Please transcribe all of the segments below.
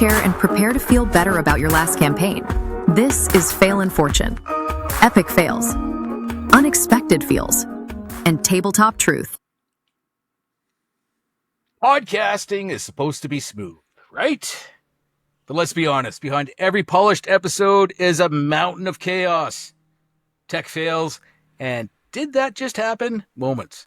chair and prepare to feel better about your last campaign. This is Fail in Fortune. Epic fails, unexpected feels, and tabletop truth. Podcasting is supposed to be smooth, right? But let's be honest, behind every polished episode is a mountain of chaos. Tech fails, and did that just happen? Moments.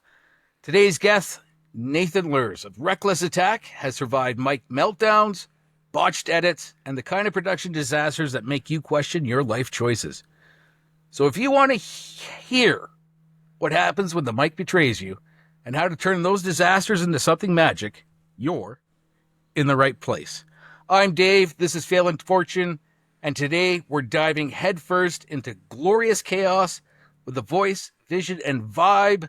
Today's guest, Nathan Lurz of Reckless Attack, has survived mic meltdowns, botched edits, and the kind of production disasters that make you question your life choices. So if you want to hear what happens when the mic betrays you and how to turn those disasters into something magic, you're in the right place. I'm Dave, this is Fail in Fortune, and today we're diving headfirst into glorious chaos with the voice, vision, and vibe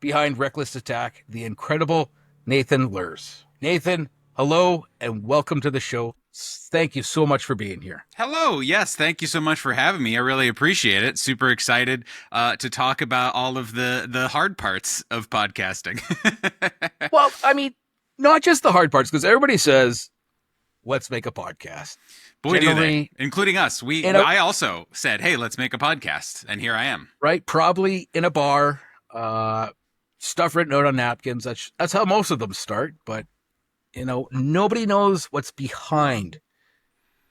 behind Reckless Attack, the incredible Nathan Lurz. Nathan, hello and welcome to the show. Thank you so much for being here. Hello. Yes, thank you so much for having me. I really appreciate it. Super excited to talk about all of the hard parts of podcasting. Well, I mean, not just the hard parts, because everybody says, let's make a podcast. Boy, do they, including us. I also said, hey, let's make a podcast, and here I am. Right, probably in a bar, stuff written out on napkins. That's how most of them start, but you know, nobody knows what's behind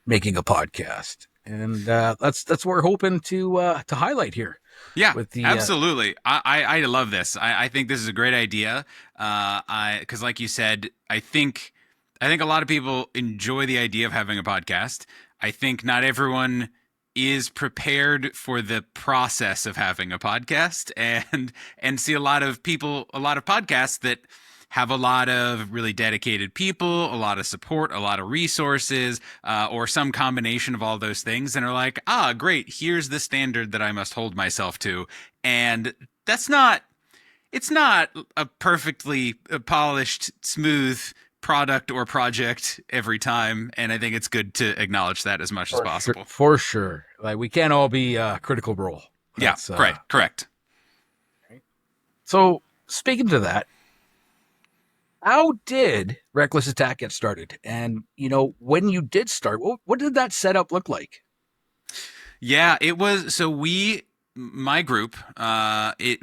making a podcast, and that's what we're hoping to highlight here. Yeah, absolutely. I love this. I think this is a great idea. Because like you said, I think a lot of people enjoy the idea of having a podcast. I think not everyone is prepared for the process of having a podcast, and see a lot of podcasts that have a lot of really dedicated people, a lot of support, a lot of resources, or some combination of all those things, and are like, great, here's the standard that I must hold myself to. And it's not a perfectly polished, smooth product or project every time, and I think it's good to acknowledge that as much as possible. For sure. Like, we can't all be Critical Role. That's, correct. So, speaking to that, how did Reckless Attack get started? And, you know, when you did start, what did that setup look like? Yeah, it was, so my group,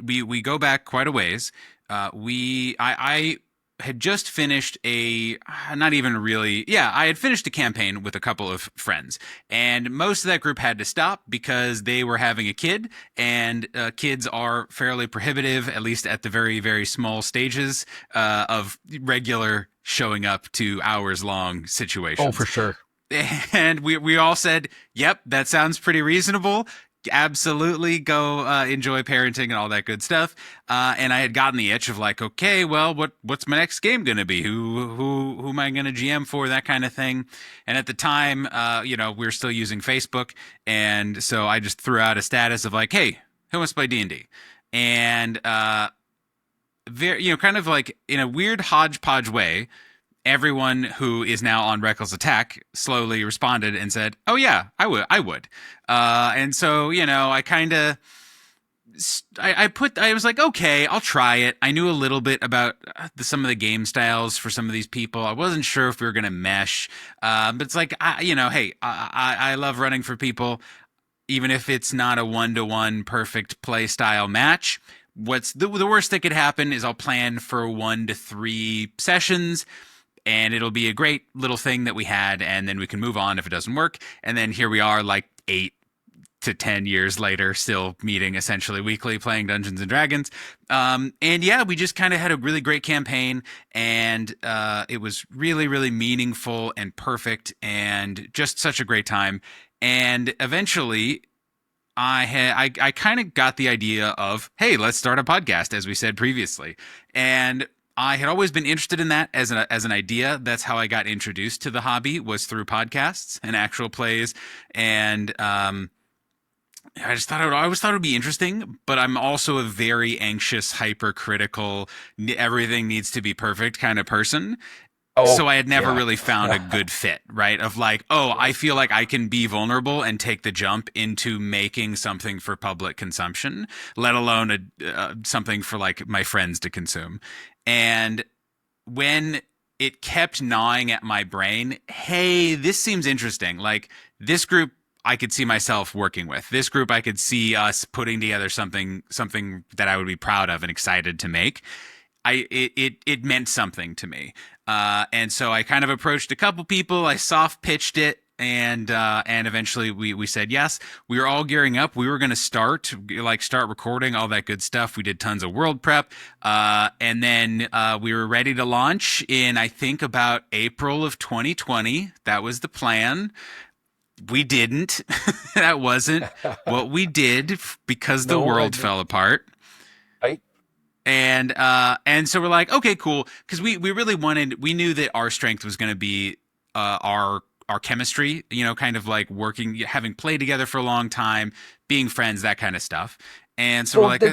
we go back quite a ways. I had just finished I had finished a campaign with a couple of friends, and most of that group had to stop because they were having a kid, and kids are fairly prohibitive, at least at the very, very small stages of regular showing up to hours-long situations. Oh, for sure. And we all said, yep, that sounds pretty reasonable. Absolutely go enjoy parenting and all that good stuff. And I had gotten the itch of like, okay, well, what's my next game going to be? Who am I going to GM for? That kind of thing. And at the time, we were still using Facebook. And so I just threw out a status of like, hey, who wants to play D&D? And, kind of like in a weird hodgepodge way, everyone who is now on Reckless Attack slowly responded and said, oh yeah, I would. And so, I was like, okay, I'll try it. I knew a little bit about some of the game styles for some of these people. I wasn't sure if we were going to mesh. But it's like, I love running for people, even if it's not a 1-to-1 perfect play style match. What's the worst that could happen is I'll plan for 1 to 3 sessions, and it'll be a great little thing that we had, and then we can move on if it doesn't work. And then here we are, like 8 to 10 years later, still meeting essentially weekly, playing Dungeons and Dragons. And yeah, we just kind of had a really great campaign, and it was really, really meaningful and perfect, and just such a great time. And eventually, I kind of got the idea of, hey, let's start a podcast, as we said previously. And I had always been interested in that as an idea. That's how I got introduced to the hobby, was through podcasts and actual plays. And I always thought it would be interesting, but I'm also a very anxious, hypercritical, everything needs to be perfect kind of person. So I had never really found a good fit, right? Of like, I feel like I can be vulnerable and take the jump into making something for public consumption, let alone something for like my friends to consume. And when it kept gnawing at my brain. Hey, this seems interesting. Like, this group I could see myself working with. This group I could see us putting together something that I would be proud of and excited to make. It meant something to me. And so I kind of approached a couple people. I soft pitched it, and eventually we said yes. We were all gearing up. We were going to start recording, all that good stuff. We did tons of world prep, and then we were ready to launch in, I think, about April of 2020. That was the plan. We didn't. That wasn't what we did, because the world fell apart. Right. And so we're like, okay, cool. Cause we really we knew that our strength was going to be, our chemistry, kind of like working, having played together for a long time, being friends, that kind of stuff. And so we're like,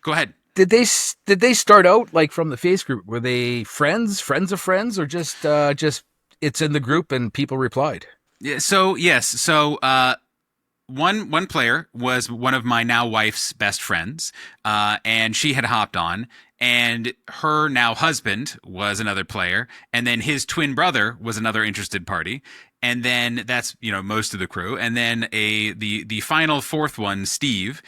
go ahead. Did they start out like from the face group? Were they friends of friends, or just it's in the group and people replied? Yeah. So yes. So, one player was one of my now wife's best friends, and she had hopped on, and her now husband was another player, and then his twin brother was another interested party, and then that's most of the crew, and then the final fourth one, Steve,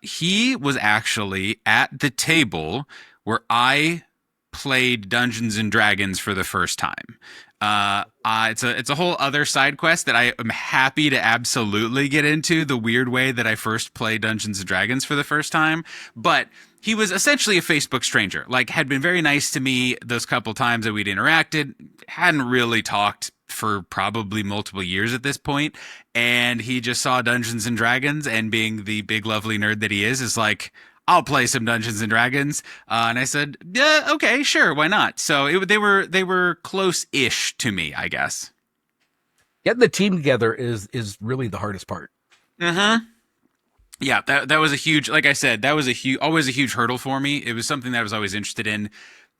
he was actually at the table where I played Dungeons and Dragons for the first time. It's a whole other side quest that I am happy to absolutely get into, the weird way that I first played Dungeons and Dragons for the first time. But he was essentially a Facebook stranger, like had been very nice to me those couple times that we'd interacted, hadn't really talked for probably multiple years at this point. And he just saw Dungeons and Dragons, and being the big, lovely nerd that he is like, I'll play some Dungeons and Dragons. And I said, yeah, okay, sure. Why not? So they were close-ish to me, I guess. Getting the team together is really the hardest part. Uh-huh. Yeah, that was a huge, like I said, that was always a huge hurdle for me. It was something that I was always interested in.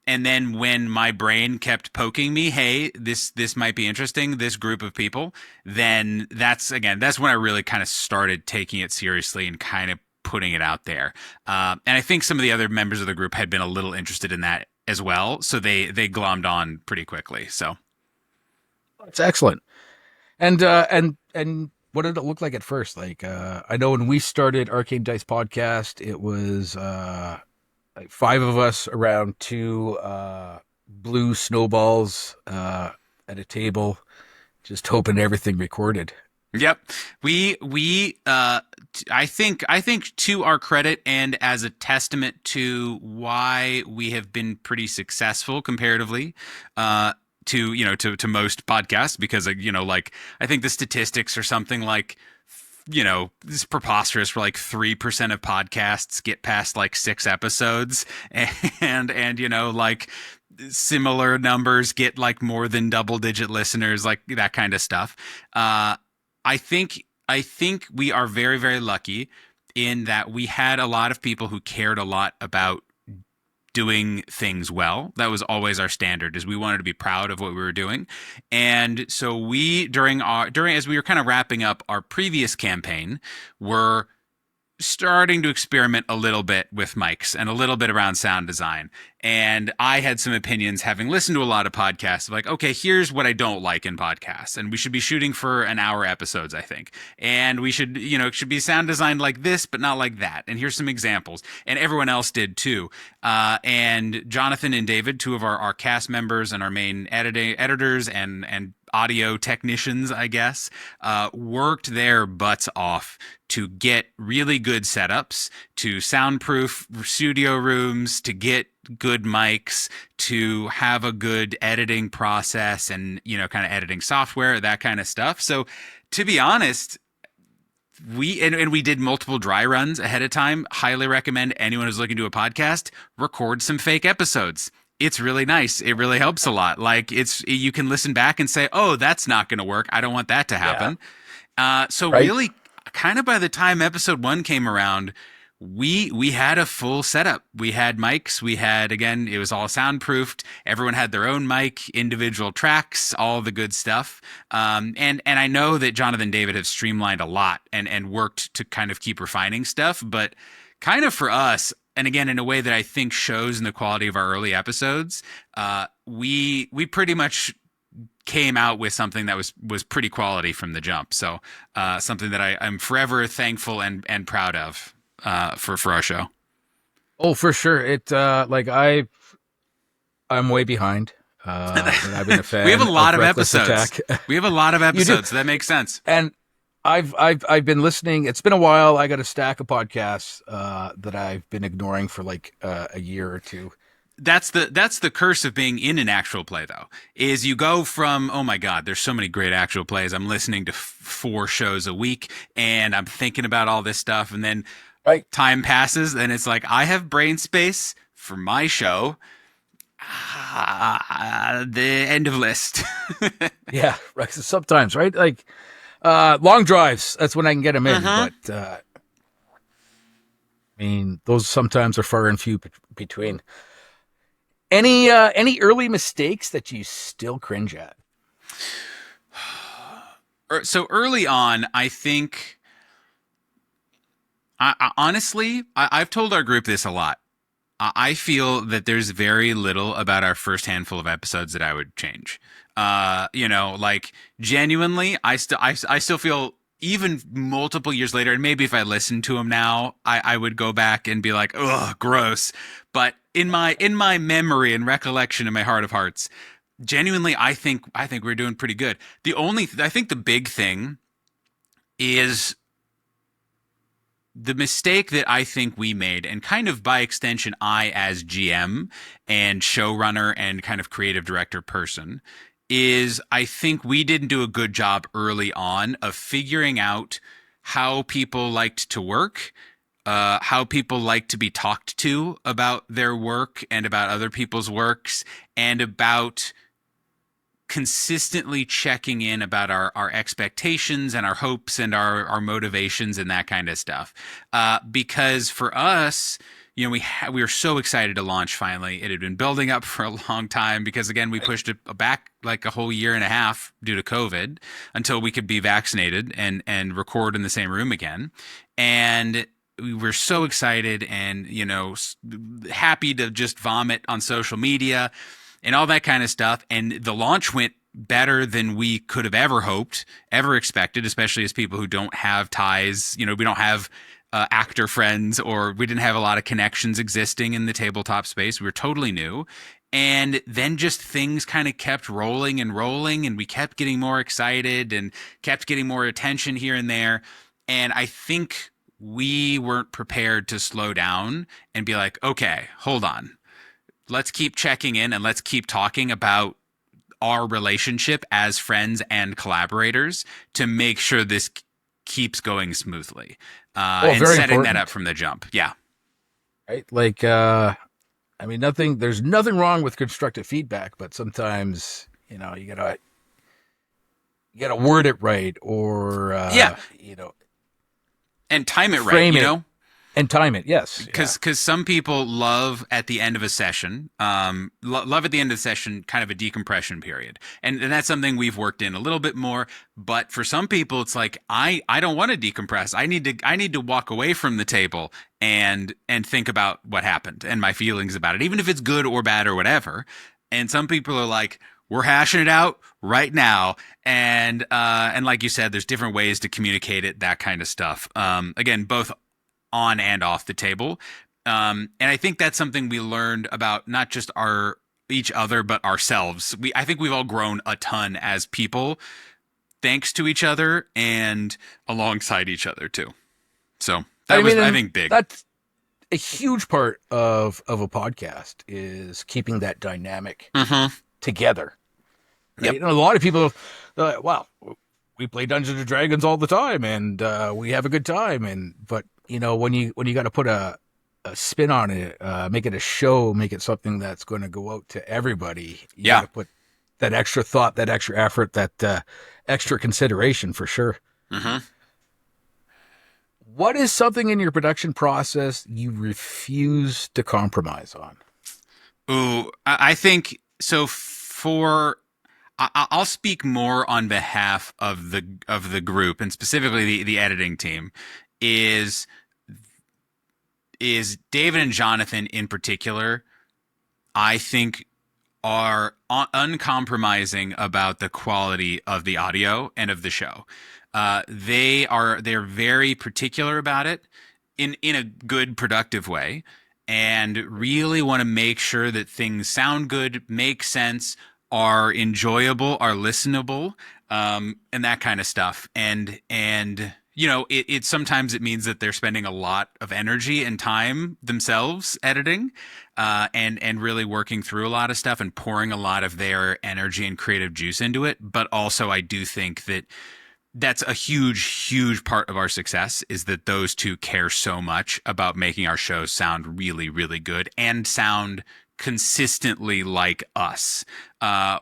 And then when my brain kept poking me, hey, this might be interesting, this group of people, then that's when I really kind of started taking it seriously and kind of putting it out there. And I think some of the other members of the group had been a little interested in that as well. So they glommed on pretty quickly. So that's excellent. And what did it look like at first? Like, I know when we started Arcane Dice Podcast, it was like 5 of us around 2 blue snowballs at a table, just hoping everything recorded. Yep. I think to our credit, and as a testament to why we have been pretty successful comparatively, to most podcasts, because like I think the statistics are something like, this is preposterous, for like 3% of podcasts get past like 6 episodes, and like similar numbers get like more than double-digit listeners, like that kind of stuff. I think we are very, very lucky in that we had a lot of people who cared a lot about doing things well. That was always our standard, is we wanted to be proud of what we were doing. And so we, as we were kind of wrapping up our previous campaign, were starting to experiment a little bit with mics and a little bit around sound design. And I had some opinions, having listened to a lot of podcasts, of like, okay, here's what I don't like in podcasts. And we should be shooting for an hour episodes, I think. And we should, it should be sound designed like this, but not like that. And here's some examples. And everyone else did too. And Jonathan and David, 2 of our cast members and our main editors and audio technicians, I guess, worked their butts off to get really good setups, to soundproof studio rooms, to get good mics, to have a good editing process and, kind of editing software, that kind of stuff. So to be honest, we did multiple dry runs ahead of time. Highly recommend anyone who's looking to do a podcast, record some fake episodes. It's really nice. It really helps a lot. Like, you can listen back and say, oh, that's not going to work. I don't want that to happen. Yeah. Really, kind of by the time episode 1 came around, we had a full setup. We had mics. We had, again, it was all soundproofed. Everyone had their own mic, individual tracks, all the good stuff. And I know that Jonathan and David have streamlined a lot and worked to kind of keep refining stuff. But kind of for us, and again, in a way that I think shows in the quality of our early episodes, we pretty much came out with something that was pretty quality from the jump. So something that I'm forever thankful and proud of for our show. Oh, for sure. I'm way behind. And I've been a fan. We have a lot of Reckless episodes. Attack. We have a lot of episodes. So that makes sense. And I've been listening. It's been a while. I got a stack of podcasts that I've been ignoring for like a year or two. That's the curse of being in an actual play, though, is you go from, oh my God, there's so many great actual plays. I'm listening to 4 shows a week and I'm thinking about all this stuff. And then time passes and it's like, I have brain space for my show. The end of list. Yeah, right. So sometimes, right? Like long drives, that's when I can get them in. But I mean, those sometimes are far and few between. Any early mistakes that you still cringe at? So early on, I think, honestly, I've told our group this a lot. I feel that there's very little about our first handful of episodes that I would change. Like genuinely, I still feel, even multiple years later, and maybe if I listened to them now, I would go back and be like, ugh, gross. But in my memory and recollection in my heart of hearts, genuinely, I think we're doing pretty good. I think the big thing is the mistake that I think we made, and kind of by extension, I as GM and showrunner and kind of creative director person, is I think we didn't do a good job early on of figuring out how people liked to work, how people like to be talked to about their work and about other people's works, and about consistently checking in about our expectations and our hopes and our motivations and that kind of stuff. Because for us, we were so excited to launch finally. It had been building up for a long time because, again, we pushed it back like a whole year and a half due to COVID until we could be vaccinated and record in the same room again. And we were so excited and, happy to just vomit on social media and all that kind of stuff. And the launch went better than we could have ever hoped, ever expected, especially as people who don't have ties. We don't have actor friends, or we didn't have a lot of connections existing in the tabletop space. We were totally new. And then just things kind of kept rolling, and we kept getting more excited and kept getting more attention here and there. And I think we weren't prepared to slow down and be like, okay, hold on. Let's keep checking in and let's keep talking about our relationship as friends and collaborators to make sure this keeps going smoothly. And setting important. That up from the jump. Yeah. Right. Like, there's nothing wrong with constructive feedback, but sometimes, you gotta word it right, or, and time it right, And time it, yes. Because some people love at the end of a session, love at the end of the session kind of a decompression period. And that's something we've worked in a little bit more. But for some people, it's like, I don't want to decompress. I need to walk away from the table and think about what happened and my feelings about it, even if it's good or bad or whatever. And some people are like, we're hashing it out right now. And like you said, there's different ways to communicate it, that kind of stuff. Again, both on and off the table. And I think that's something we learned about not just each other, but ourselves. I think we've all grown a ton as people, thanks to each other and alongside each other too. So I think big. That's a huge part of a podcast, is keeping that dynamic together. Right? Yep. A lot of people are like, wow, we play Dungeons and Dragons all the time and we have a good time. But when you got to put a spin on it, make it a show, make it something that's going to go out to everybody. You got to put that extra thought, that extra effort, that extra consideration for sure. Mm-hmm. What is something in your production process you refuse to compromise on? Ooh, I think so. I'll speak more on behalf of the group, and specifically the editing team. Is is David and Jonathan in particular, I think, are uncompromising about the quality of the audio and of the show. They're very particular about it in a good, productive way, and really want to make sure that things sound good, make sense, are enjoyable, are listenable, and that kind of stuff. And it sometimes it means that they're spending a lot of energy and time themselves editing, and really working through a lot of stuff and pouring a lot of their energy and creative juice into it. But also, I do think that that's a huge part of our success, is that those two care so much about making our shows sound really, really good and sound consistently like us,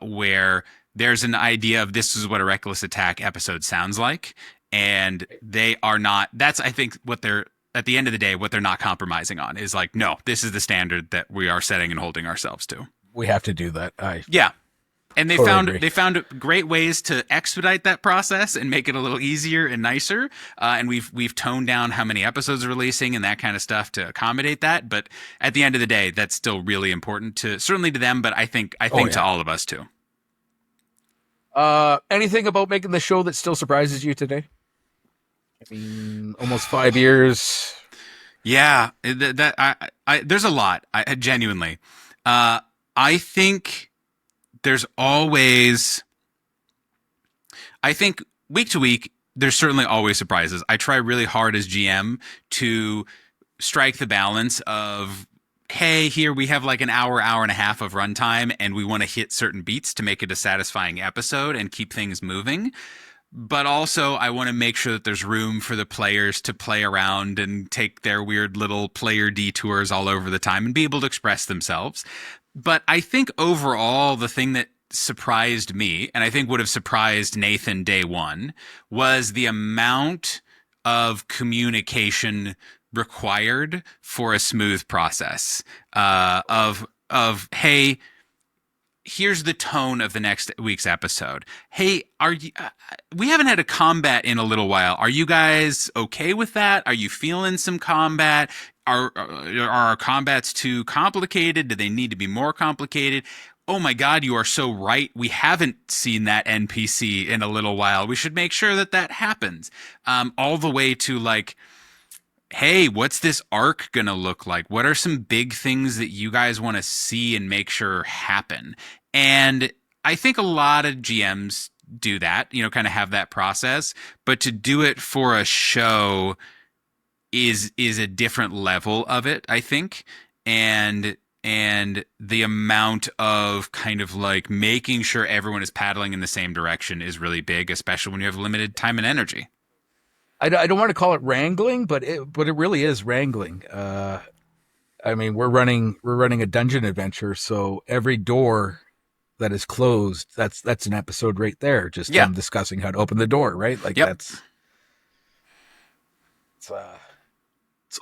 where there's an idea of this is what a Reckless Attack episode sounds like, and they are not. That's, I think, what they're, at the end of the day, what they're not compromising on is like, no, this is the standard that we are setting and holding ourselves to. We have to do that. Yeah. And they Totally found great ways to expedite that process and make it a little easier and nicer. And we've toned down how many episodes are releasing and that kind of stuff to accommodate that. But at the end of the day, that's still really important certainly to them, but I think to all of us too. Anything about making the show that still surprises you today? I mean, almost 5 years. Yeah, there's a lot. Genuinely, I think. There's always, I think week to week, there's certainly always surprises. I try really hard as GM to strike the balance of, hey, here we have like an hour and a half of runtime, and we want to hit certain beats to make it a satisfying episode and keep things moving. But also, I want to make sure that there's room for the players to play around and take their weird little player detours all over the time and be able to express themselves. But I think overall, the thing that surprised me, and I think would have surprised Nathan day one, was the amount of communication required for a smooth process of hey, here's the tone of the next week's episode. Hey, are you? We haven't had a combat in a little while. Are you guys okay with that? Are you feeling some combat? Are our combats too complicated? Do they need to be more complicated? Oh my God, you are so right. We haven't seen that NPC in a little while. We should make sure that happens. All the way to like, hey, what's this arc going to look like? What are some big things that you guys want to see and make sure happen? And I think a lot of GMs do that, kind of have that process. But to do it for a show is a different level of it, I think. And the amount of kind of like making sure everyone is paddling in the same direction is really big, especially when you have limited time and energy. I don't want to call it wrangling, but it really is wrangling. I mean, we're running a dungeon adventure, so every door that is closed, that's an episode right there. Just them discussing how to open the door, right? Like it's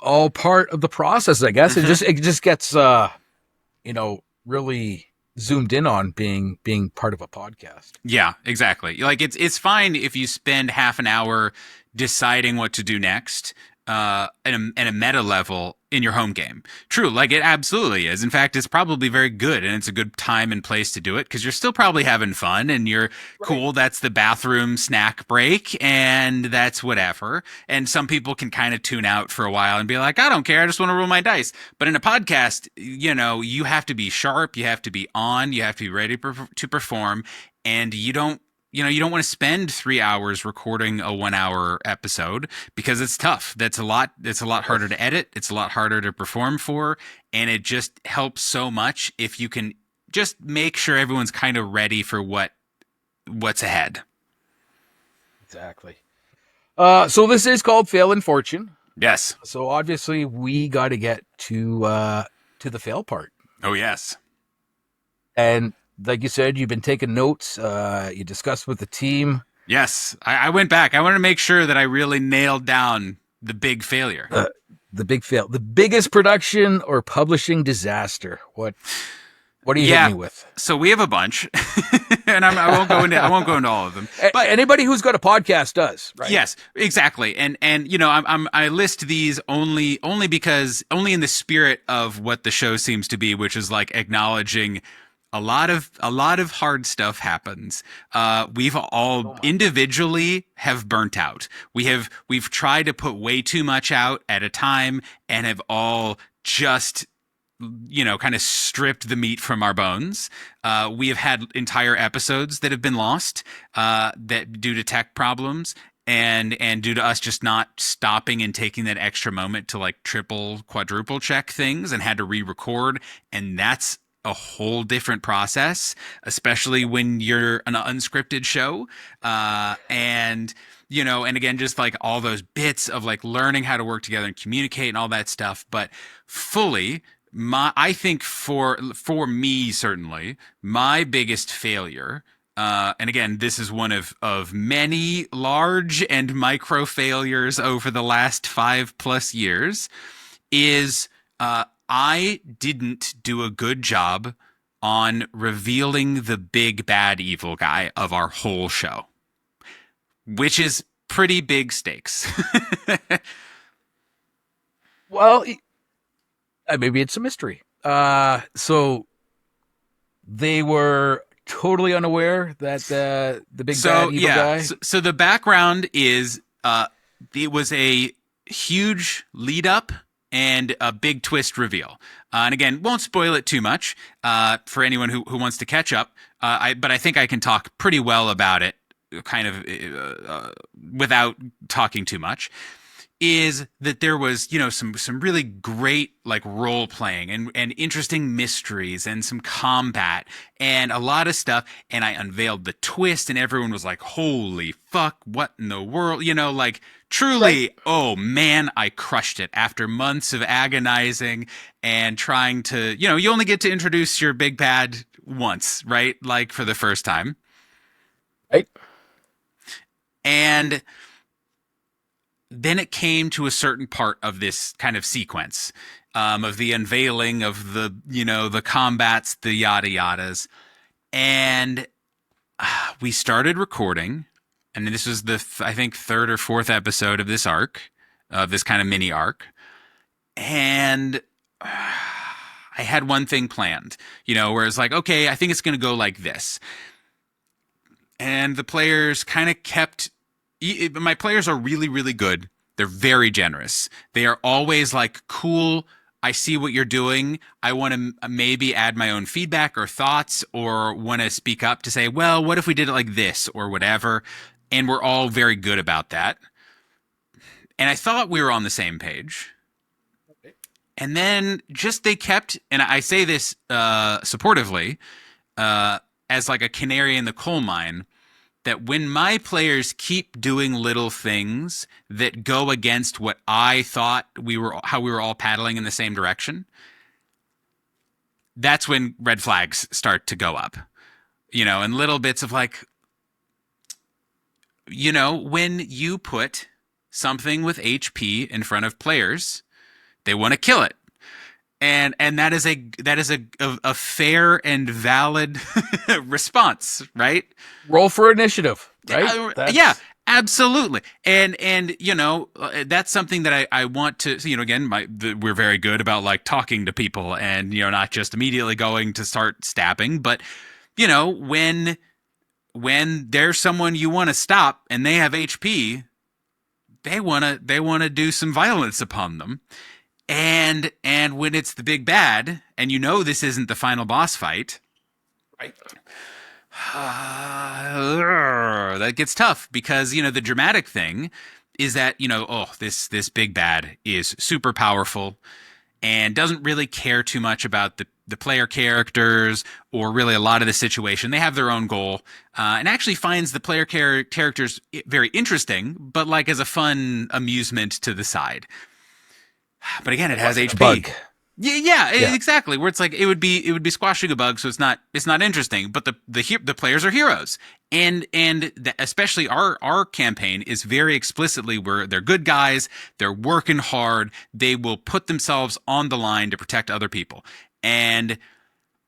all part of the process, I guess. Mm-hmm. It just gets really zoomed in on being part of a podcast. Yeah, exactly. Like it's fine if you spend half an hour deciding what to do next at a meta level in your home game. True, like it absolutely is. In fact, it's probably very good, and it's a good time and place to do it because you're still probably having fun and you're cool. That's the bathroom snack break and that's whatever. And some people can kind of tune out for a while and be like, I don't care. I just want to roll my dice. But in a podcast, you have to be sharp. You have to be on. You have to be ready to perform. And you don't want to spend 3 hours recording a 1 hour episode because it's tough. It's a lot harder to edit. It's a lot harder to perform for. And it just helps so much if you can just make sure everyone's kind of ready for what's ahead. Exactly. So this is called Fail in Fortune. Yes. So obviously we got to get to the fail part. Oh, yes. And like you said, you've been taking notes. You discussed with the team. Yes, I went back. I wanted to make sure that I really nailed down the big failure. The big fail. The biggest production or publishing disaster. What? What do you hit me with? So we have a bunch, and I won't go into all of them. But anybody who's got a podcast does, right? Yes, exactly. And I list these only because only in the spirit of what the show seems to be, which is like acknowledging a lot of hard stuff happens. We've all individually have burnt out. We've tried to put way too much out at a time and have all just kind of stripped the meat from our bones. We have had entire episodes that have been lost that due to tech problems and due to us just not stopping and taking that extra moment to like triple, quadruple check things and had to re-record. And that's a whole different process, especially when you're an unscripted show. And again, just like all those bits of like learning how to work together and communicate and all that stuff. But fully, I think for me, certainly, my biggest failure, and again, this is one of many large and micro failures over the last 5+ years, is I didn't do a good job on revealing the big bad evil guy of our whole show, which is pretty big stakes. Well, maybe it's a mystery. So they were totally unaware that the big bad evil guy. So the background is it was a huge lead up and a big twist reveal. And again, won't spoil it too much for anyone who wants to catch up. But I think I can talk pretty well about it, kind of without talking too much. Is that there was, some really great like role playing and interesting mysteries and some combat and a lot of stuff. And I unveiled the twist and everyone was like, holy fuck, what in the world? Like truly, right. Oh man, I crushed it after months of agonizing and trying to, you only get to introduce your big bad once, right? Like for the first time. Right. And then it came to a certain part of this kind of sequence of the unveiling of the combats, the yada yadas. And we started recording. And this was I think, third or fourth episode of this arc, of this kind of mini arc. And I had one thing planned, where it's like, okay, I think it's going to go like this. And the players kind of kept... My players are really, really good. They're very generous. They are always like, cool, I see what you're doing. I want to maybe add my own feedback or thoughts or want to speak up to say, well, what if we did it like this or whatever? And we're all very good about that. And I thought we were on the same page. And then just they kept, and I say this supportively, as like a canary in the coal mine, that when my players keep doing little things that go against what I thought how we were all paddling in the same direction, that's when red flags start to go up. And little bits of like, when you put something with HP in front of players, they want to kill it. And that is a fair and valid response, right? Roll for initiative, right? Yeah, absolutely. And that's something that I want to, again, we're very good about like talking to people and, not just immediately going to start stabbing, but, when there's someone you want to stop and they have HP, they want to do some violence upon them. And when it's the big bad, and this isn't the final boss fight, right? That gets tough because the dramatic thing is that this big bad is super powerful and doesn't really care too much about the player characters or really a lot of the situation. They have their own goal, and actually finds the player characters very interesting, but like as a fun amusement to the side. But again, it has HP. Bug. Yeah, exactly. Where it's like it would be squashing a bug, so it's not interesting. But the players are heroes, and especially our campaign is very explicitly where they're good guys. They're working hard. They will put themselves on the line to protect other people. And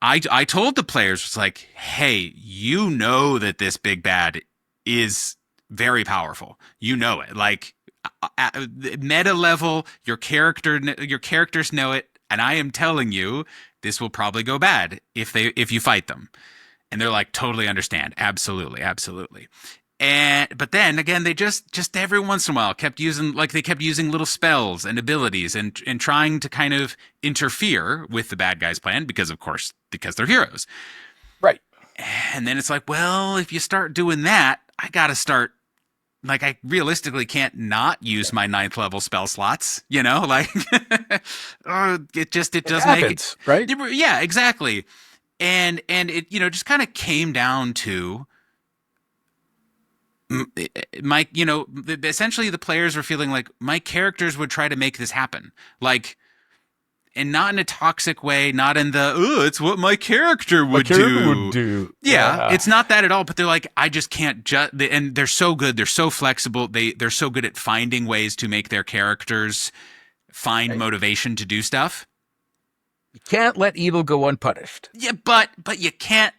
I told the players, was like, hey, you know that this big bad is very powerful. You know it. Like at meta level, your characters know it, and I am telling you, this will probably go bad if you fight them. And they're like, totally understand. Absolutely, absolutely. But then again, they just every once in a while kept using little spells and abilities and trying to kind of interfere with the bad guys' plan because they're heroes. Right. And then it's like, well, if you start doing that, I gotta start. Like, I realistically can't not use my 9th level spell slots, like, it does make it, right? Yeah, exactly. And it, just kind of came down to essentially the players were feeling like my characters would try to make this happen. Like, and not in a toxic way, not in the, it's what my character would do. Yeah, it's not that at all. But they're like, I just can't and they're so good. They're so flexible. They're so good at finding ways to make their characters find motivation to do stuff. You can't let evil go unpunished. Yeah, but you can't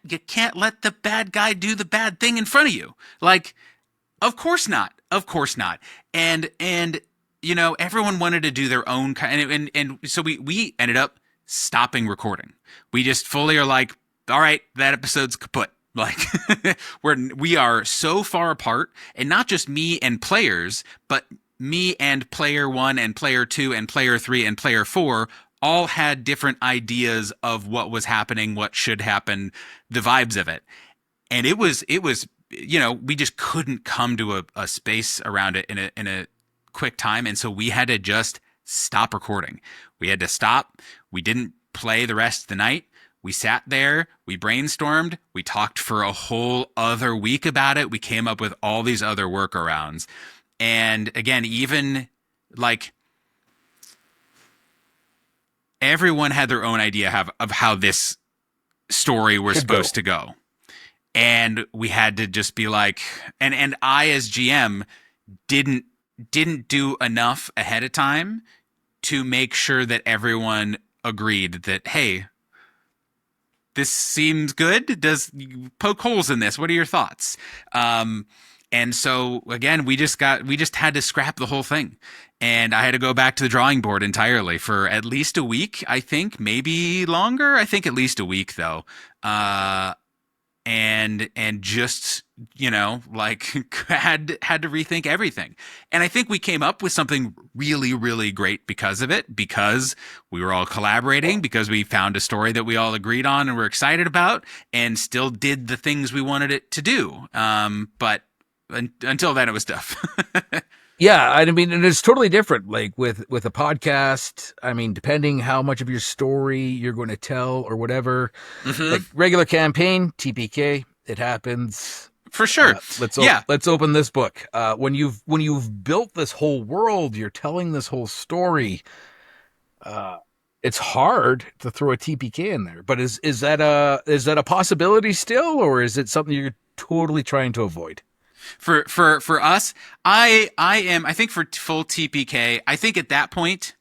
let the bad guy do the bad thing in front of you. Like, of course not. Of course not. And everyone wanted to do their own kind, and so we ended up stopping recording. We just fully are like, all right, that episode's kaput. Like, we are so far apart, and not just me and players, but me and player 1 and player 2 and player 3 and player 4 all had different ideas of what was happening, what should happen, the vibes of it. And it was, we just couldn't come to a space around it in a quick time, and so we had to just stop recording. We had to stop. We didn't play the rest of the night. We sat there, we brainstormed, we talked for a whole other week about it. We came up with all these other workarounds. And again, even like everyone had their own idea of how this story was supposed to go. And we had to just be like, and I as GM didn't do enough ahead of time to make sure that everyone agreed that, hey, this seems good. Does poke holes in this? What are your thoughts? And so again, we just had to scrap the whole thing, and I had to go back to the drawing board entirely for at least a week. I think maybe longer. I think at least a week though. And just, like had to rethink everything. And I think we came up with something really, really great because of it, because we were all collaborating, because we found a story that we all agreed on and were excited about, and still did the things we wanted it to do. But until then, it was tough. Yeah, I mean, and it's totally different. Like with a podcast, I mean, depending how much of your story you're going to tell or whatever, like regular campaign, TPK, it happens for sure. Let's open this book. When you've built this whole world, you're telling this whole story. It's hard to throw a TPK in there. But is that a possibility still, or is it something you're totally trying to avoid? For us, I think for full TPK, I think at that point,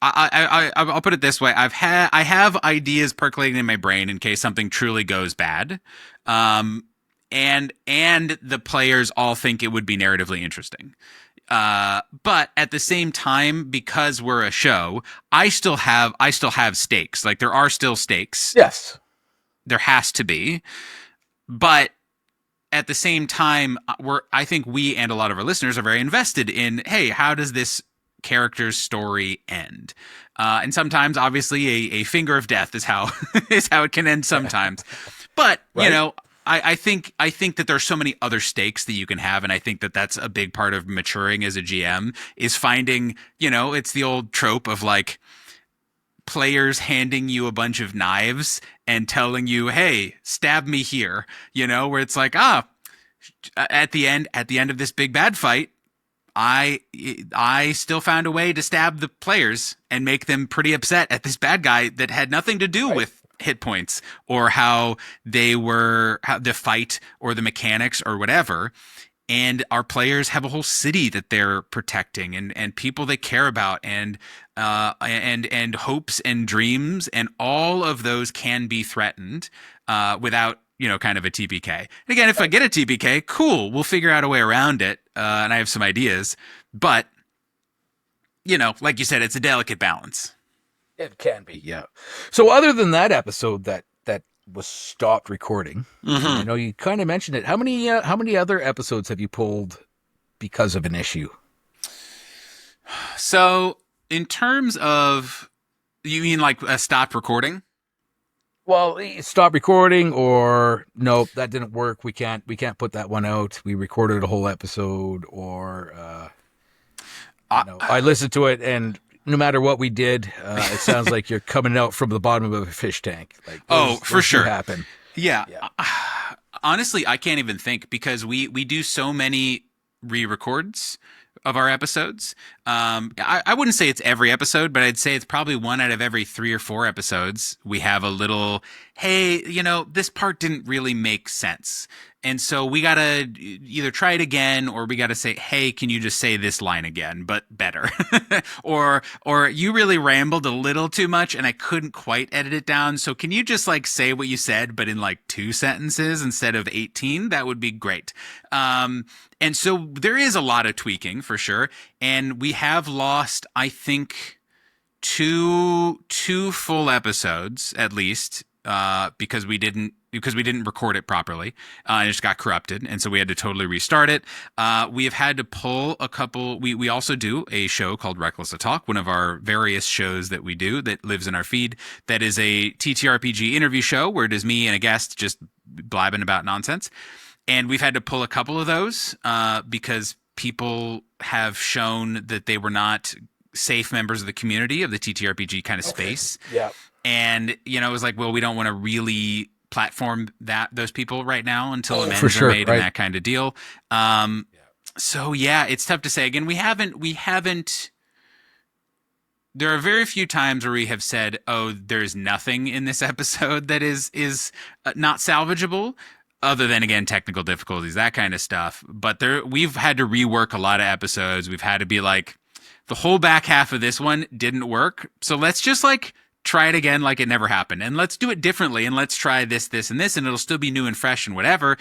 I'll put it this way: I have ideas percolating in my brain in case something truly goes bad, and the players all think it would be narratively interesting. But at the same time, because we're a show, I still have stakes. Like, there are still stakes. Yes, there has to be, but at the same time, I think we and a lot of our listeners are very invested in, hey, how does this character's story end? And sometimes, obviously, a finger of death is how it can end sometimes. But right. I think that there's so many other stakes that you can have, and I think that that's a big part of maturing as a GM is finding, it's the old trope of like players handing you a bunch of knives and telling you, hey, stab me here, where it's like, at the end of this big bad fight, I still found a way to stab the players and make them pretty upset at this bad guy that had nothing to do with hit points or how the fight or the mechanics or whatever. and our players have a whole city that they're protecting, and people they care about, and hopes and dreams, and all of those can be threatened without kind of a TPK. And again, if I get a TPK, cool, we'll figure out a way around it, and I have some ideas, but like you said, it's a delicate balance. It can be, yeah. So other than that episode that was stopped recording, I know you kind of mentioned it. How many other episodes have you pulled because of an issue? So in terms of, you mean like a stopped recording? Well, stop recording, or nope, that didn't work. We can't put that one out. We recorded a whole episode, or I listened to it, and no matter what we did, it sounds like you're coming out from the bottom of a fish tank. Like, for sure, happen. Yeah. Honestly, I can't even think, because we do so many re-records of our episodes. I wouldn't say it's every episode, but I'd say it's probably one out of every 3 or 4 episodes. We have a little, hey, this part didn't really make sense. And so we got to either try it again, or we got to say, hey, can you just say this line again, but better? or you really rambled a little too much and I couldn't quite edit it down. So can you just like say what you said, but in like 2 sentences instead of 18? That would be great. And so there is a lot of tweaking for sure. And we have lost, I think, two full episodes at least, because we didn't record it properly. It just got corrupted, and so we had to totally restart it. We have had to pull a couple. We also do a show called Reckless to Talk, one of our various shows that we do that lives in our feed. That is a TTRPG interview show where it is me and a guest just blabbing about nonsense. And we've had to pull a couple of those because people have shown that they were not safe members of the community of the TTRPG kind of space. Yeah. And, it was like, well, we don't want to really platform those people right now until amends are made, right, and that kind of deal. So yeah, it's tough to say. Again, we haven't, there are very few times where we have said, oh, there's nothing in this episode that is not salvageable, other than, again, technical difficulties, that kind of stuff. But we've had to rework a lot of episodes. We've had to be like, the whole back half of this one didn't work, so let's just like try it again like it never happened, and let's do it differently, and let's try this, and this, and it'll still be new and fresh and whatever.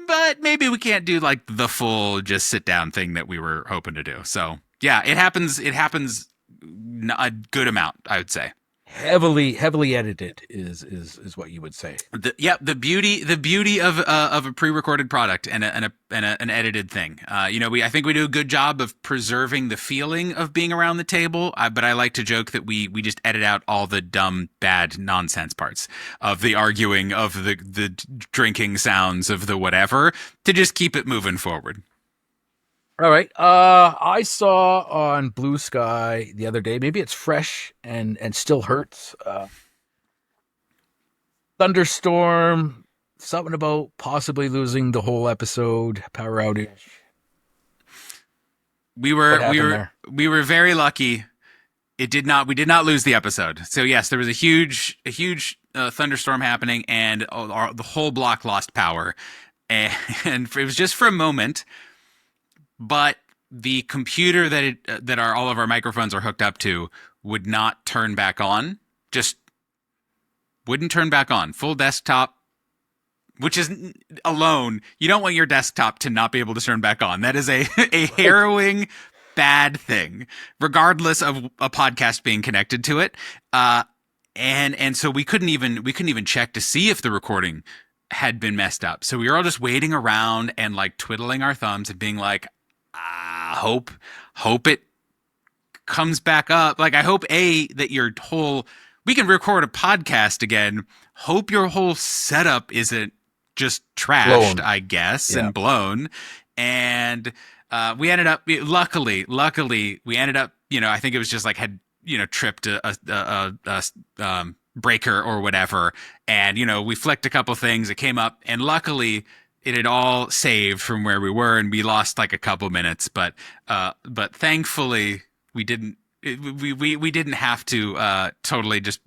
But maybe we can't do like the full just sit down thing that we were hoping to do. So yeah, it happens a good amount, I would say. Heavily edited is what you would say. The beauty of a pre-recorded product and an edited thing. I think we do a good job of preserving the feeling of being around the table. But I like to joke that we just edit out all the dumb, bad nonsense parts of the arguing, of the drinking sounds, of the whatever, to just keep it moving forward. All right. I saw on Blue Sky the other day, maybe it's fresh and still hurts. Thunderstorm, something about possibly losing the whole episode, power outage. We were very lucky. We did not lose the episode. So yes, there was a huge thunderstorm happening, and the whole block lost power, and it was just for a moment. But the computer that all of our microphones are hooked up to would not turn back on. Just wouldn't turn back on. Full desktop, which is alone. You don't want your desktop to not be able to turn back on. That is a harrowing, bad thing, regardless of a podcast being connected to it. And so we couldn't even check to see if the recording had been messed up. So we were all just waiting around and like twiddling our thumbs and being like, hope it comes back up. Like, I hope that we can record a podcast again. Hope your whole setup isn't just trashed, I guess, and blown. And we ended up, luckily, we ended up, I think it was just like had, tripped a breaker or whatever. And, we flicked a couple things. It came up, and luckily it had all saved from where we were, and we lost like a couple minutes, but thankfully we didn't have to totally just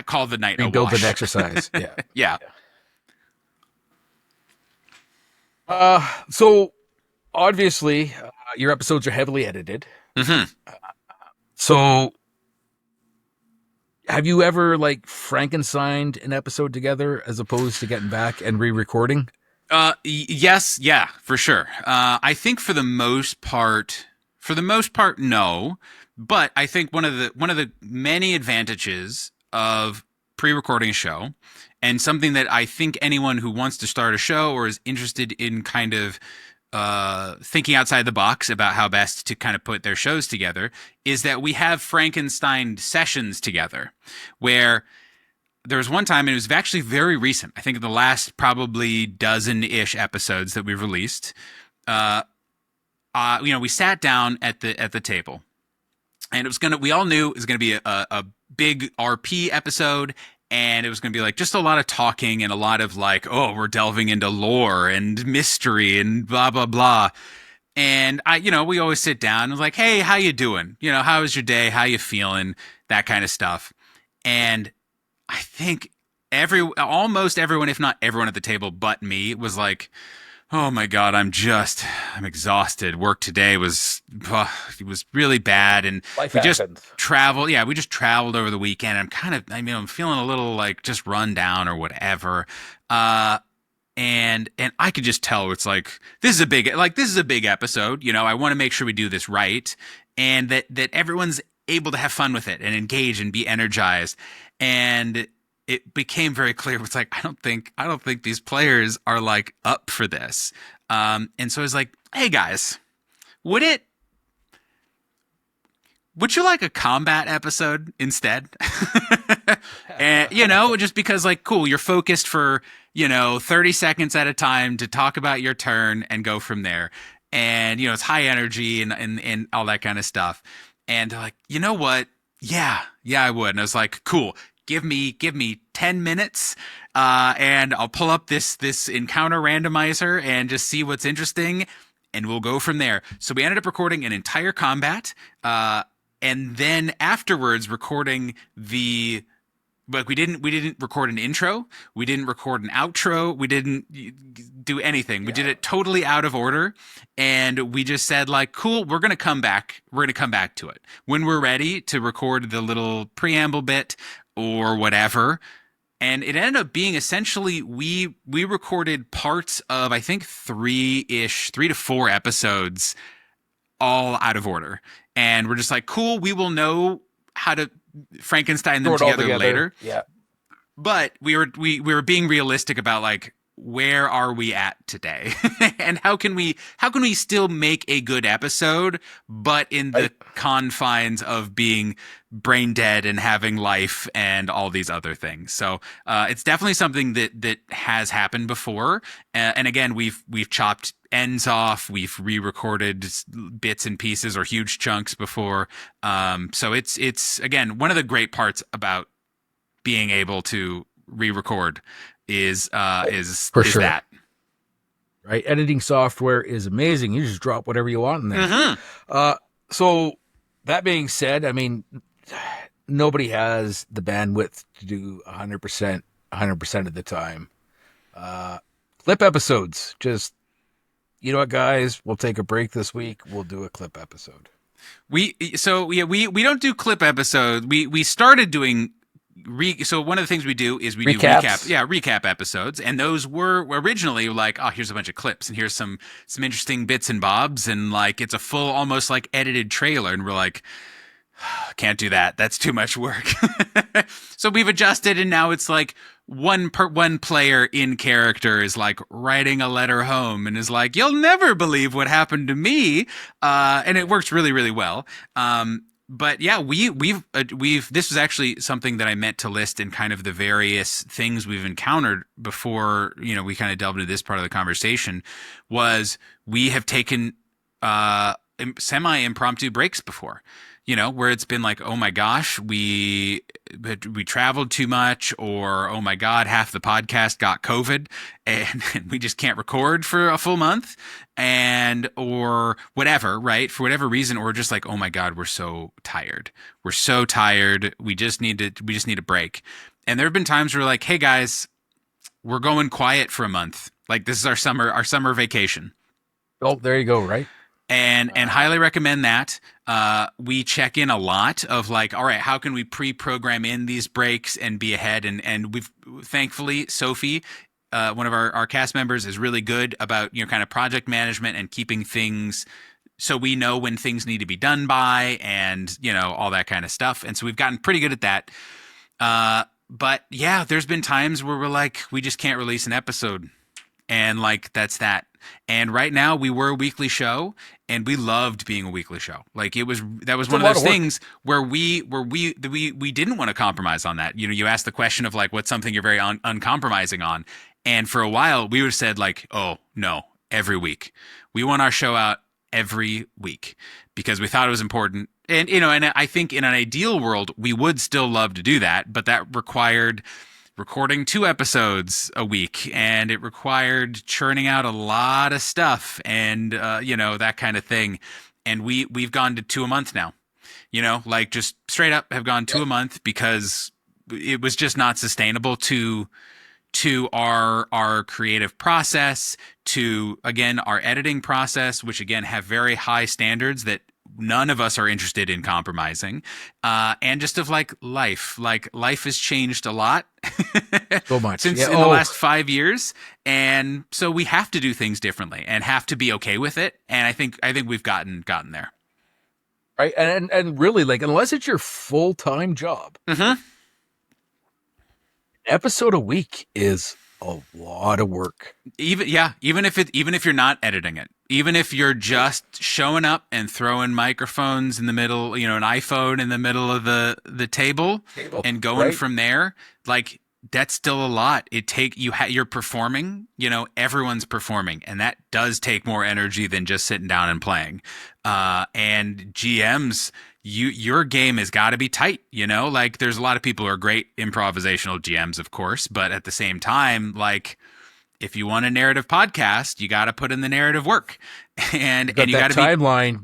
call the night a wash. Rebuild an exercise. Yeah. Yeah. So obviously, your episodes are heavily edited. Mm-hmm. So, have you ever like Frankensteined an episode together as opposed to getting back and re-recording? Yes, yeah, for sure. I think for the most part, no. But I think one of the many advantages of pre-recording a show, and something that I think anyone who wants to start a show or is interested in kind of thinking outside the box about how best to kind of put their shows together, is that we have Frankenstein sessions together, where there was one time, and it was actually very recent. I think in the last probably dozen-ish episodes that we've released, we sat down at the table, and we all knew it was gonna be a big RP episode, and it was gonna be like just a lot of talking and a lot of like, oh, we're delving into lore and mystery and blah blah blah. And we always sit down and like, hey, how you doing? How was your day? How you feeling? That kind of stuff. And I think almost everyone, if not everyone at the table but me, was like, oh my God, I'm exhausted. Work today it was really bad. And Life we just happens. traveled. Yeah, we just traveled over the weekend. I'm feeling a little like just run down or whatever. And I could just tell it's like, this is a big episode. I want to make sure we do this right. And that everyone's able to have fun with it and engage and be energized. And it became very clear. It's like, I don't think these players are like up for this. And so I was like, hey guys, would you like a combat episode instead? And, just because like, cool, you're focused for, 30 seconds at a time to talk about your turn and go from there. And, it's high energy and all that kind of stuff. And they're like, you know what? Yeah, I would. And I was like, cool. Give me 10 minutes, and I'll pull up this encounter randomizer and just see what's interesting, and we'll go from there. So we ended up recording an entire combat, and then afterwards recording we didn't record an intro, we didn't record an outro, we didn't do anything. Yeah. We did it totally out of order, and we just said like, cool, we're gonna come back to it when we're ready to record the little preamble bit or whatever. And it ended up being essentially we recorded parts of, I think, 3 to 4 episodes all out of order. And we're just like, cool, we will know how to Frankenstein them together later. Yeah. But we were being realistic about like, where are we at today? And how can we still make a good episode, but in the confines of being brain dead and having life and all these other things. So it's definitely something that has happened before. And again, we've chopped ends off, we've re-recorded bits and pieces or huge chunks before. So it's again, one of the great parts about being able to re-record is sure. that. Right. Editing software is amazing. You just drop whatever you want in there. Mm-hmm. So that being said, I mean, nobody has the bandwidth to do 100% of the time. Clip episodes, just, you know what, guys, we'll take a break this week. We'll do a clip episode. We don't do clip episodes. We started doing so one of the things we do is we Recaps. do recap episodes, and those were originally like, oh, here's a bunch of clips and here's some interesting bits and bobs, and like it's a full almost like edited trailer, and we're like, can't do that, that's too much work. So we've adjusted, and now it's like one player in character is like writing a letter home and is like, you'll never believe what happened to me, and it works really, really well. But yeah, we've this was actually something that I meant to list in kind of the various things we've encountered before, we kind of delved into this part of the conversation, was we have taken semi-impromptu breaks before, where it's been like, oh my gosh, we traveled too much, or oh my God, half the podcast got COVID and we just can't record for a full month, or whatever, right? For whatever reason, or just like, oh my God, we're so tired. We just need a break. And there have been times where we're like, hey guys, we're going quiet for a month. Like, this is our summer vacation. Oh, there you go. Right. and highly recommend that. We check in a lot of like, all right, how can we pre-program in these breaks and be ahead? And we've thankfully Sophie, one of our cast members, is really good about kind of project management and keeping things so we know when things need to be done by, and all that kind of stuff. And so we've gotten pretty good at that. But yeah, there's been times where we're like, we just can't release an episode. And like, that's that. And right now we were a weekly show and we loved being a weekly show. Like that was one of those things where we didn't want to compromise on that. You asked the question of like, what's something you're very uncompromising on? And for a while we would have said like, oh no, every week. We want our show out every week because we thought it was important. And, and I think in an ideal world, we would still love to do that, but that required recording 2 episodes a week, and it required churning out a lot of stuff and, that kind of thing. And we've gone to 2 a month now, like just straight up have gone 2 a month because it was just not sustainable to our creative process, to, again, our editing process, which again have very high standards that none of us are interested in compromising, and just of like life has changed a lot so much since in the last 5 years. And so we have to do things differently and have to be okay with it. And I think we've gotten there. Right. And really, like, unless it's your full-time job, episode a week is a lot of work. Even if you're not editing it, even if you're just showing up and throwing microphones in the middle, an iPhone in the middle of the table and going from there, like that's still a lot. You're performing, everyone's performing, and that does take more energy than just sitting down and playing. And GMs, your game has got to be tight, like there's a lot of people who are great improvisational GMs, of course, but at the same time, like if you want a narrative podcast, you got to put in the narrative work, and you got to timeline.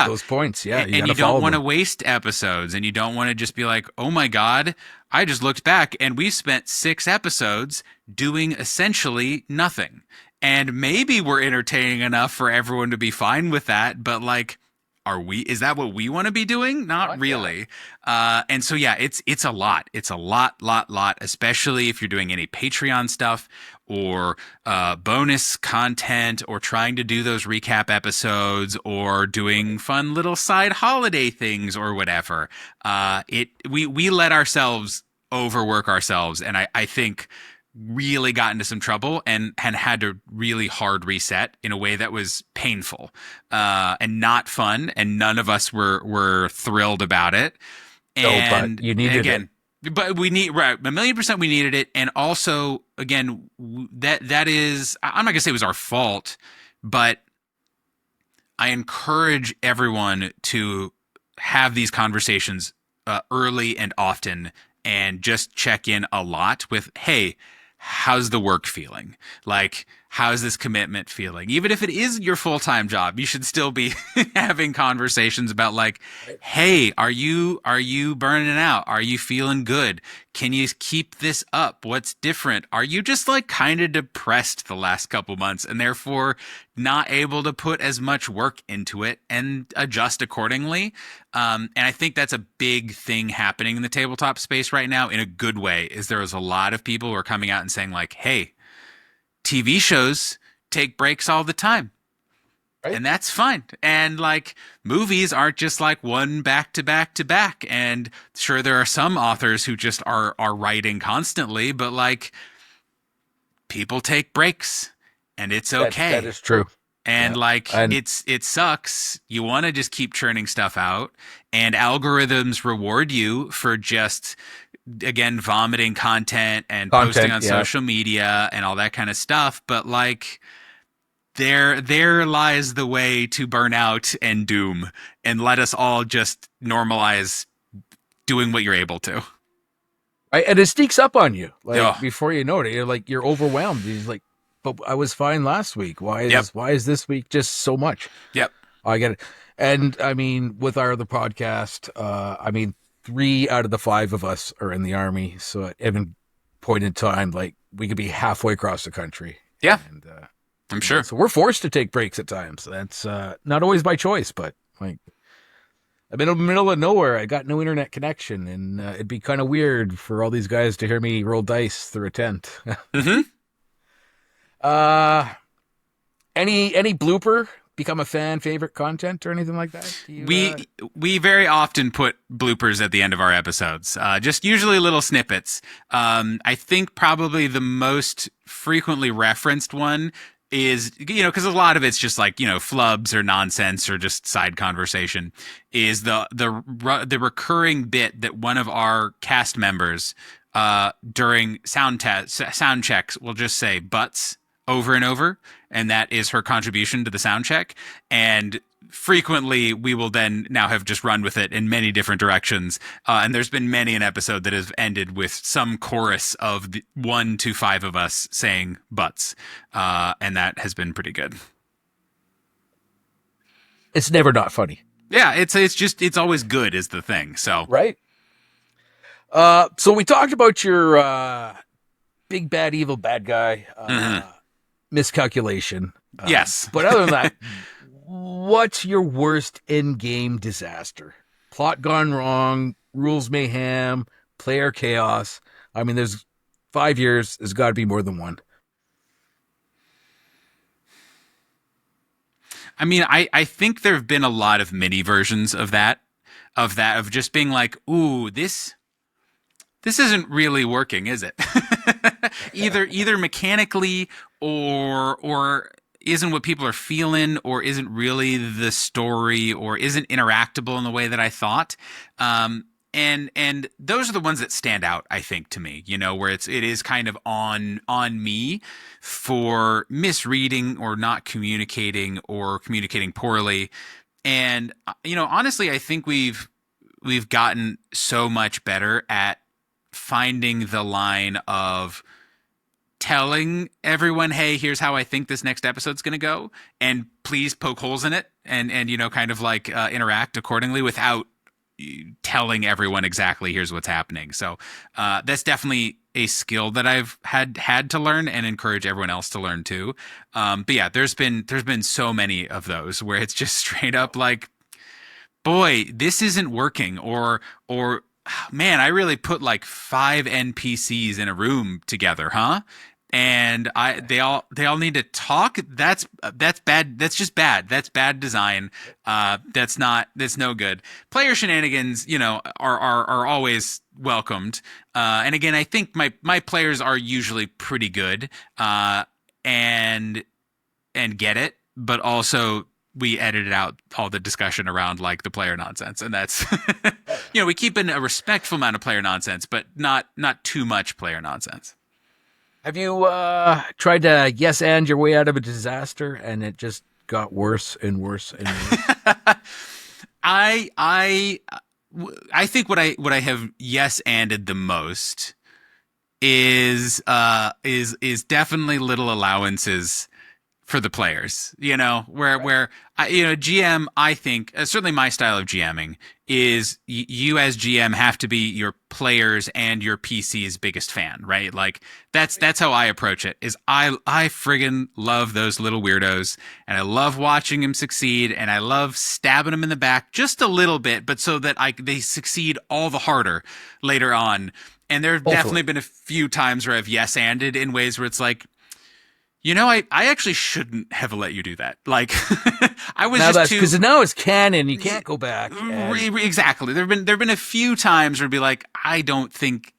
Those points. Yeah. And you don't want to waste episodes, and you don't want to just be like, oh my God, I just looked back and we spent 6 episodes doing essentially nothing. And maybe we're entertaining enough for everyone to be fine with that, but like, is that what we want to be doing? Not really. And so, yeah, it's a lot. It's a lot, especially if you're doing any Patreon stuff or bonus content or trying to do those recap episodes or doing fun little side holiday things or whatever. We let ourselves overwork ourselves. And I think really got into some trouble and had to really hard reset in a way that was painful and not fun, and none of us were thrilled about it. And but you needed it. But we need, right, 1,000,000% we needed it. And also, again, that is, I'm not gonna say it was our fault, but I encourage everyone to have these conversations early and often, and just check in a lot with, hey, how's the work feeling? Like, how's this commitment feeling? Even if it is your full-time job, you should still be having conversations about like, hey, are you burning out? Are you feeling good? Can you keep this up? What's different? Are you just like kind of depressed the last couple months and therefore not able to put as much work into it and adjust accordingly? And I think that's a big thing happening in the tabletop space right now in a good way, is there's a lot of people who are coming out and saying like, hey, TV shows take breaks all the time. Right. And that's fine. And like movies aren't just like one back to back to back. And sure, there are some authors who just are writing constantly, but like people take breaks and it's okay. That is true. And it sucks. You want to just keep churning stuff out, and algorithms reward you for just, again, vomiting content and posting on social media and all that kind of stuff. But like, there lies the way to burnout and doom, and let us all just normalize doing what you're able to. Right, and it sneaks up on you, like before you know it. You're overwhelmed. You're like, but I was fine last week. Why is this week just so much? Yep, I get it. And I mean, with our other podcast, 3 out of the 5 of us are in the Army. So at any point in time, like we could be halfway across the country. Yeah. And I'm sure. So we're forced to take breaks at times. That's not always by choice, but like I'm in the middle of nowhere. I got no internet connection, and it'd be kind of weird for all these guys to hear me roll dice through a tent. Mm-hmm. Any blooper become a fan favorite content or anything like that? We very often put bloopers at the end of our episodes, just usually little snippets. I think probably the most frequently referenced one is, because a lot of it's just like, flubs or nonsense or just side conversation, is the recurring bit that one of our cast members during sound checks will just say butts over and over, and that is her contribution to the sound check. And frequently we will then now have just run with it in many different directions. And there's been many an episode that has ended with some chorus of 1 to 5 of us saying butts. And that has been pretty good. It's never not funny. Yeah, it's always good is the thing. So right. So we talked about your big bad evil bad guy miscalculation. Yes. But other than that, what's your worst in-game disaster? Plot gone wrong, rules mayhem, player chaos. I mean, there's 5 years. There's got to be more than one. I mean, I think there have been a lot of mini versions of just being like, ooh, this isn't really working, is it? either mechanically or isn't what people are feeling, or isn't really the story, or isn't interactable in the way that I thought. And those are the ones that stand out, I think, to me, where it is kind of on me for misreading or not communicating or communicating poorly. And, honestly, I think we've gotten so much better at finding the line of telling everyone, hey, here's how I think this next episode's going to go, and please poke holes in it and kind of like interact accordingly without telling everyone exactly here's what's happening. So that's definitely a skill that I've had to learn and encourage everyone else to learn too. But yeah, there's been so many of those where it's just straight up like, boy, this isn't working, or man, I really put like 5 NPCs in a room together, huh? And they all need to talk. That's bad. That's just bad. That's bad design. That's no good. Player shenanigans, are always welcomed. And again, I think my players are usually pretty good, and get it, but also we edited out all the discussion around like the player nonsense, and that's we keep in a respectful amount of player nonsense, but not too much player nonsense. Have you tried to yes and your way out of a disaster, and it just got worse and worse and worse? I think what I have yes anded the most is definitely little allowances for the players, where GM, I think, certainly my style of GMing is you as GM have to be your players and your PC's biggest fan, right? Like that's how I approach it. Is I friggin' love those little weirdos, and I love watching them succeed, and I love stabbing them in the back just a little bit, but so that they succeed all the harder later on. And there have definitely been a few times where I've yes-anded in ways where it's like, I actually shouldn't have let you do that. Like, I was now just too, because now it's canon. You can't go back. Exactly. There've been a few times where it'd be like, I don't think.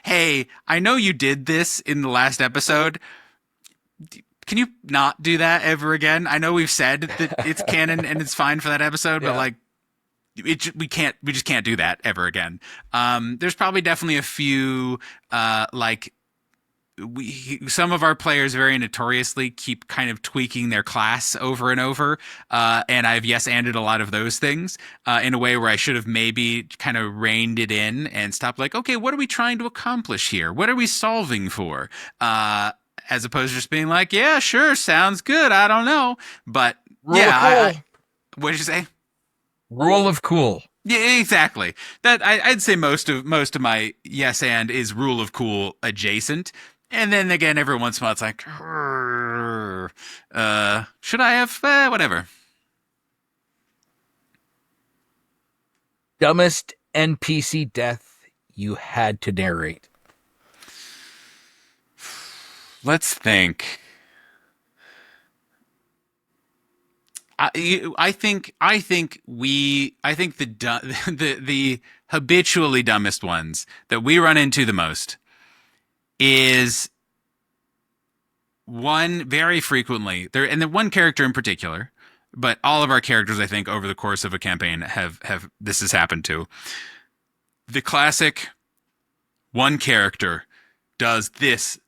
Hey, I know you did this in the last episode. Can you not do that ever again? I know we've said that it's canon and it's fine for that episode, but like, we just can't do that ever again. There's probably definitely a few some of our players very notoriously keep kind of tweaking their class over and over, and I've yes-anded a lot of those things in a way where I should have maybe kind of reined it in and stopped like, okay, what are we trying to accomplish here? What are we solving for? As opposed to just being like, yeah, sure, sounds good, I don't know. But Rule of cool. What did you say? Rule of cool. Yeah, exactly. That I'd say most of my yes and is rule of cool adjacent. And then again, every once in a while, it's like, Should I have? Whatever. Dumbest NPC death you had to narrate. Let's think. I think the habitually dumbest ones that we run into the most is one very frequently there, and the one character in particular, but all of our characters, I think, over the course of a campaign have this has happened to. The classic one character does this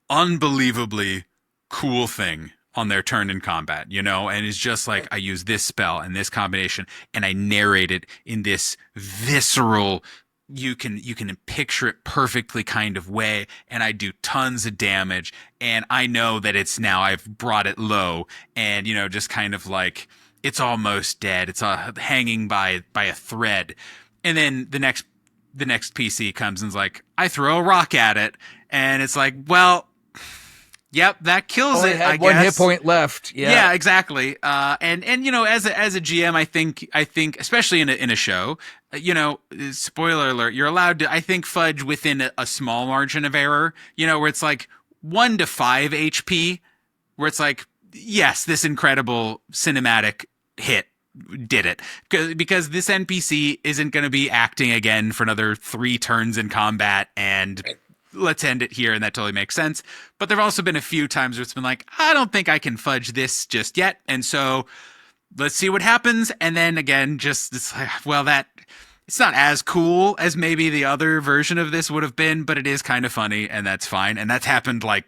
unbelievably cool thing on their turn in combat, you know, and it's just like, I use this spell and this combination and I narrate it in this visceral, you can picture it perfectly kind of way, and I do tons of damage, and I know that it's now I've brought it low, and, you know, just kind of like it's almost dead, it's hanging by a thread, and then the next PC comes and is like, I throw a rock at it, and it's like, well, yep, that kills it. I guess one hit point left. Yeah, exactly. And you know, as a GM, I think especially in a show, you know, spoiler alert, you're allowed to, I think, fudge within a small margin of error. You know, where it's like 1 to 5 HP, where it's like, yes, this incredible cinematic hit did it, because this NPC isn't going to be acting again for another 3 turns in combat, and let's end it here, and that totally makes sense. But there have also been a few times where it's been like, I don't think I can fudge this just yet, and so let's see what happens. And then again, just it's like, well, that it's not as cool as maybe the other version of this would have been, but it is kind of funny, and that's fine. And that's happened like,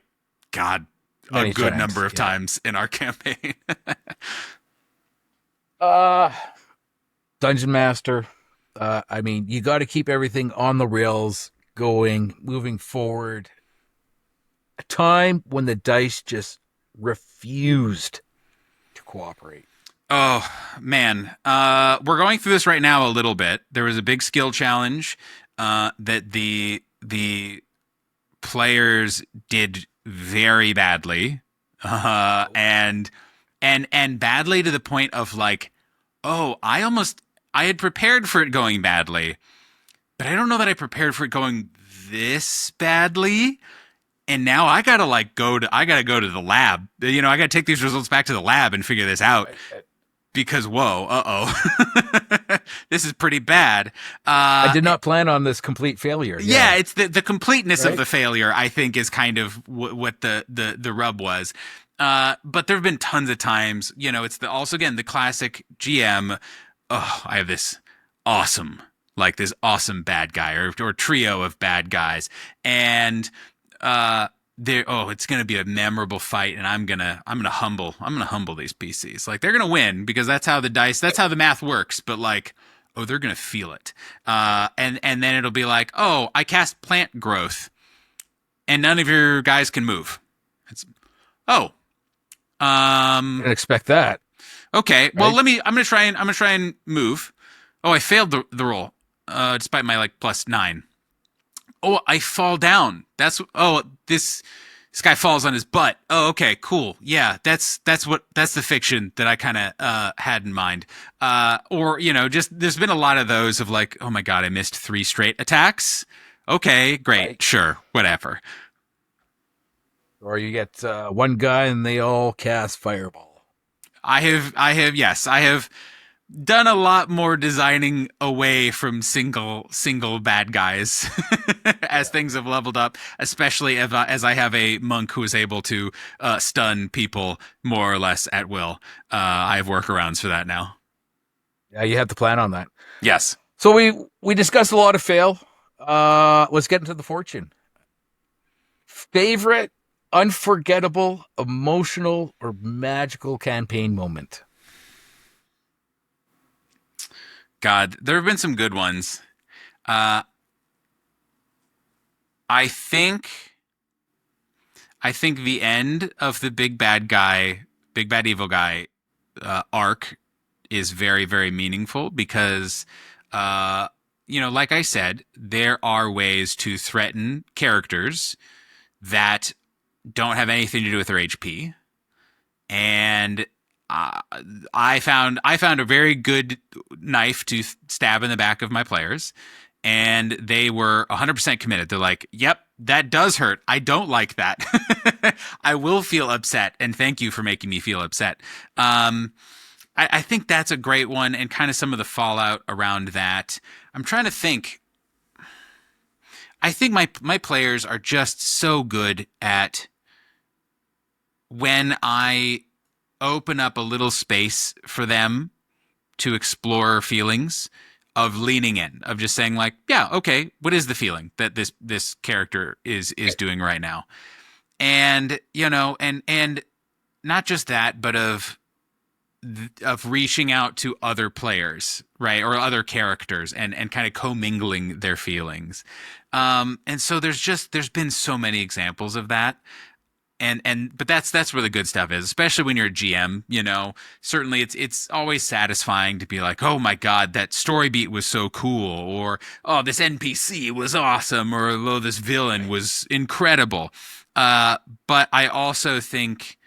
God, a good number of times in our campaign. Dungeon Master. I mean, you got to keep everything on the rails going, moving forward. A time when the dice just refused to cooperate. Oh, man. We're going through this right now a little bit. There was a big skill challenge that the players did very badly. And badly to the point of like, oh, I had prepared for it going badly, but I don't know that I prepared for it going this badly. And now I gotta go to the lab. You know, I gotta take these results back to the lab and figure this out. Because this is pretty bad. I did not plan on this complete failure. Yeah, it's the completeness of the failure, I think, is kind of what the rub was. But there have been tons of times, you know, it's also again the classic GM. Oh, I have this awesome bad guy or trio of bad guys, and it's gonna be a memorable fight, and I'm gonna humble these PCs. Like, they're gonna win because that's how the math works. But like, oh, they're gonna feel it, and then it'll be like, oh, I cast plant growth, and none of your guys can move. I didn't expect that. Okay, well, I'm gonna try and move. Oh, I failed the roll, despite my +9. Oh, I fall down. This guy falls on his butt. Oh, okay, cool. Yeah, that's the fiction that I kind of had in mind. Or, you know, just there's been a lot of those of like, oh my God, I missed 3 straight attacks. Okay, great, right. Sure, whatever. Or you get one guy and they all cast fireball. I have done a lot more designing away from single bad guys as things have leveled up, especially as I have a monk who is able to stun people more or less at will. I have workarounds for that now. Yeah, you have to plan on that. Yes. So we discussed a lot of fail. Let's get into the fortune. Favorite, unforgettable, emotional, or magical campaign moment? God, there have been some good ones. I think the end of the big bad evil guy arc is very, very meaningful because, you know, like I said, there are ways to threaten characters that don't have anything to do with their HP. and I found a very good knife to stab in the back of my players, and they were 100% committed. They're like, "Yep, that does hurt. I don't like that. I will feel upset, and thank you for making me feel upset." I think that's a great one, and kind of some of the fallout around that. I'm trying to think. I think my players are just so good at, when I open up a little space for them to explore feelings, of leaning in, of just saying like, yeah, okay, what is the feeling that this character is doing right now? And, and not just that, but of reaching out to other players, right, or other characters, and kind of commingling their feelings. And so there's been so many examples of that. But that's where the good stuff is, especially when you're a GM. Certainly it's always satisfying to be like, oh my god, that story beat was so cool, or oh, this NPC was awesome, or oh, this villain was incredible. But I also think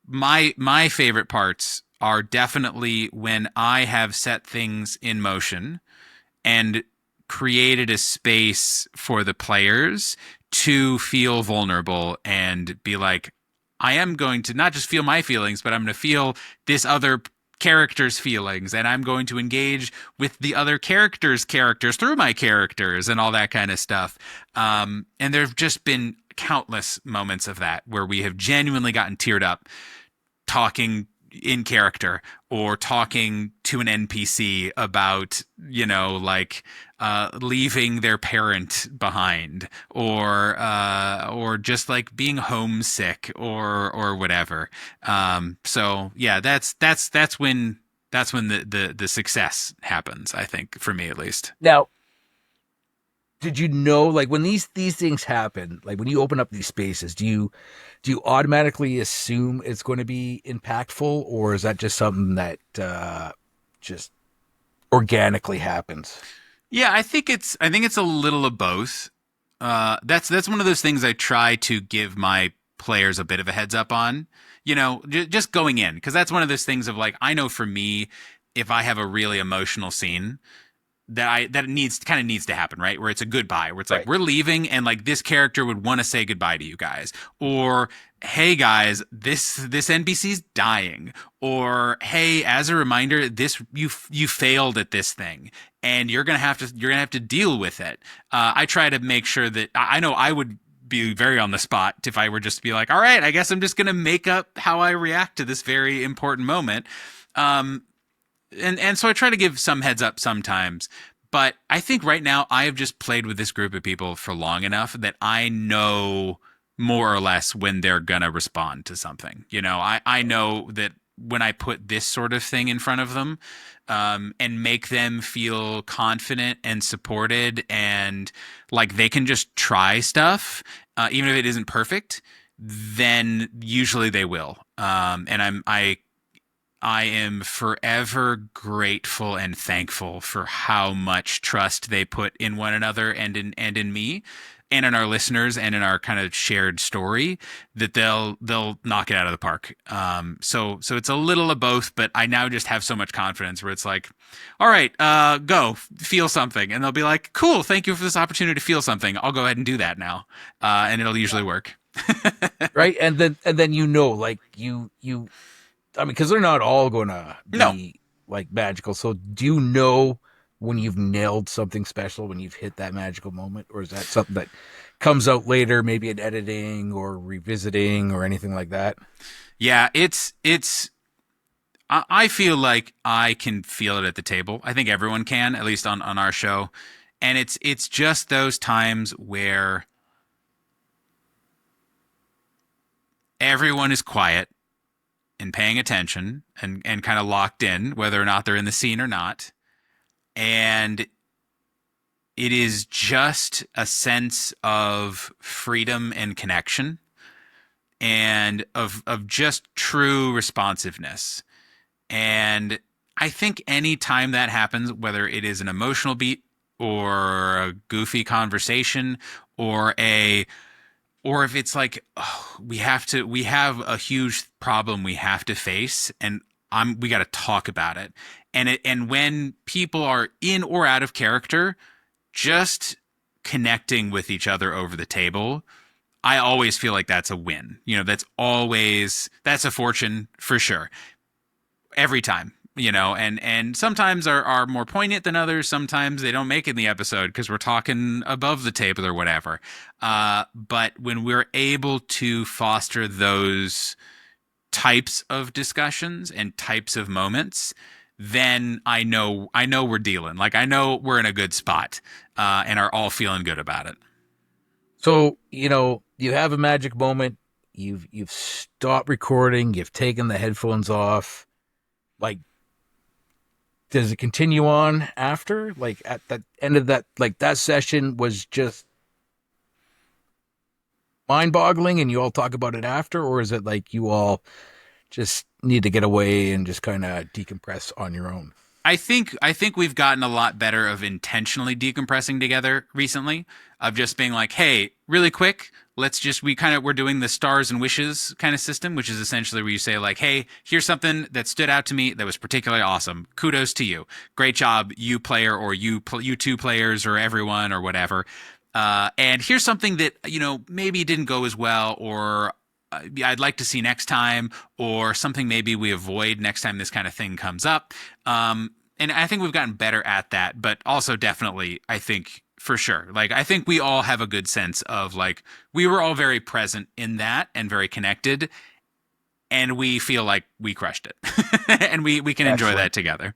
my favorite parts are definitely when I have set things in motion and created a space for the players to feel vulnerable and be like, I am going to not just feel my feelings, but I'm going to feel this other character's feelings, and I'm going to engage with the other characters through my characters and all that kind of stuff. And there have just been countless moments of that where we have genuinely gotten teared up talking in character, or talking to an NPC about, leaving their parent behind, or just like being homesick, or whatever. So yeah, that's when the success happens, I think, for me at least. Now, did you know, like, when these things happen, like when you open up these spaces, do you automatically assume it's going to be impactful, or is that just something that just organically happens? Yeah, I think it's a little of both. That's one of those things I try to give my players a bit of a heads up on, just going in, because that's one of those things of like, I know for me, if I have a really emotional scene, that it needs to happen, right? Where it's a goodbye, where it's like, we're leaving, and like this character would want to say goodbye to you guys, or hey guys, this NPC's dying, or hey, as a reminder, this you failed at this thing, and you're gonna have to deal with it. I try to make sure that I know I would be very on the spot if I were just to be like, all right, I guess I'm just gonna make up how I react to this very important moment. And so I try to give some heads up sometimes, but I think right now I have just played with this group of people for long enough that I know more or less when they're gonna respond to something. I know that when I put this sort of thing in front of them, and make them feel confident and supported, and like they can just try stuff, even if it isn't perfect, then usually they will. And I am forever grateful and thankful for how much trust they put in one another, and in me, and in our listeners, and in our kind of shared story, that they'll knock it out of the park. So it's a little of both, but I now just have so much confidence where it's like, all right, go feel something, and they'll be like, cool, thank you for this opportunity to feel something. I'll go ahead and do that now, and it'll usually work. Right, and then like you. I mean, because they're not all going to be like magical. So do you know when you've nailed something special, when you've hit that magical moment, or is that something that comes out later, maybe in editing or revisiting or anything like that? Yeah, I feel like I can feel it at the table. I think everyone can, at least on our show. And it's just those times where everyone is quiet and paying attention, and kind of locked in, whether or not they're in the scene or not. And it is just a sense of freedom and connection, and of just true responsiveness. And I think any time that happens, whether it is an emotional beat, or a goofy conversation, or or if it's like, oh, we have a huge problem we have to face, and we got to talk about it. And when people are in or out of character, just connecting with each other over the table, I always feel like that's a win. That's a fortune for sure. Every time, and sometimes are more poignant than others. Sometimes they don't make it in the episode because we're talking above the table or whatever. But when we're able to foster those types of discussions and types of moments, then I know we're dealing. Like, I know we're in a good spot, and are all feeling good about it. So, you have a magic moment. You've stopped recording. You've taken the headphones off. Like, does it continue on after? Like, at the end of that, like, that session was just mind-boggling and you all talk about it after? Or is it like you all just need to get away and just kind of decompress on your own? I think we've gotten a lot better of intentionally decompressing together recently, of just being like, hey, really quick, we're doing the stars and wishes kind of system, which is essentially where you say like, hey, here's something that stood out to me that was particularly awesome. Kudos to you. Great job, you player, or you two players, or everyone, or whatever. And here's something that, maybe didn't go as well, or I'd like to see next time, or something maybe we avoid next time this kind of thing comes up. And I think we've gotten better at that, but also definitely, I think, for sure. Like, I think we all have a good sense of, like, we were all very present in that and very connected, and we feel like we crushed it. And we can enjoy that together.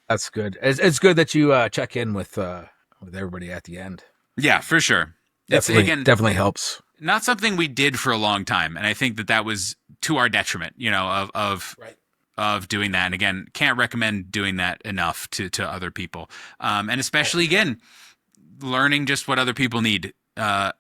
That's good. It's good that you check in with everybody at the end. Yeah, for sure. Definitely helps. Not something we did for a long time, and I think that was to our detriment, of doing that. And again, can't recommend doing that enough to other people. And especially, again, learning just what other people need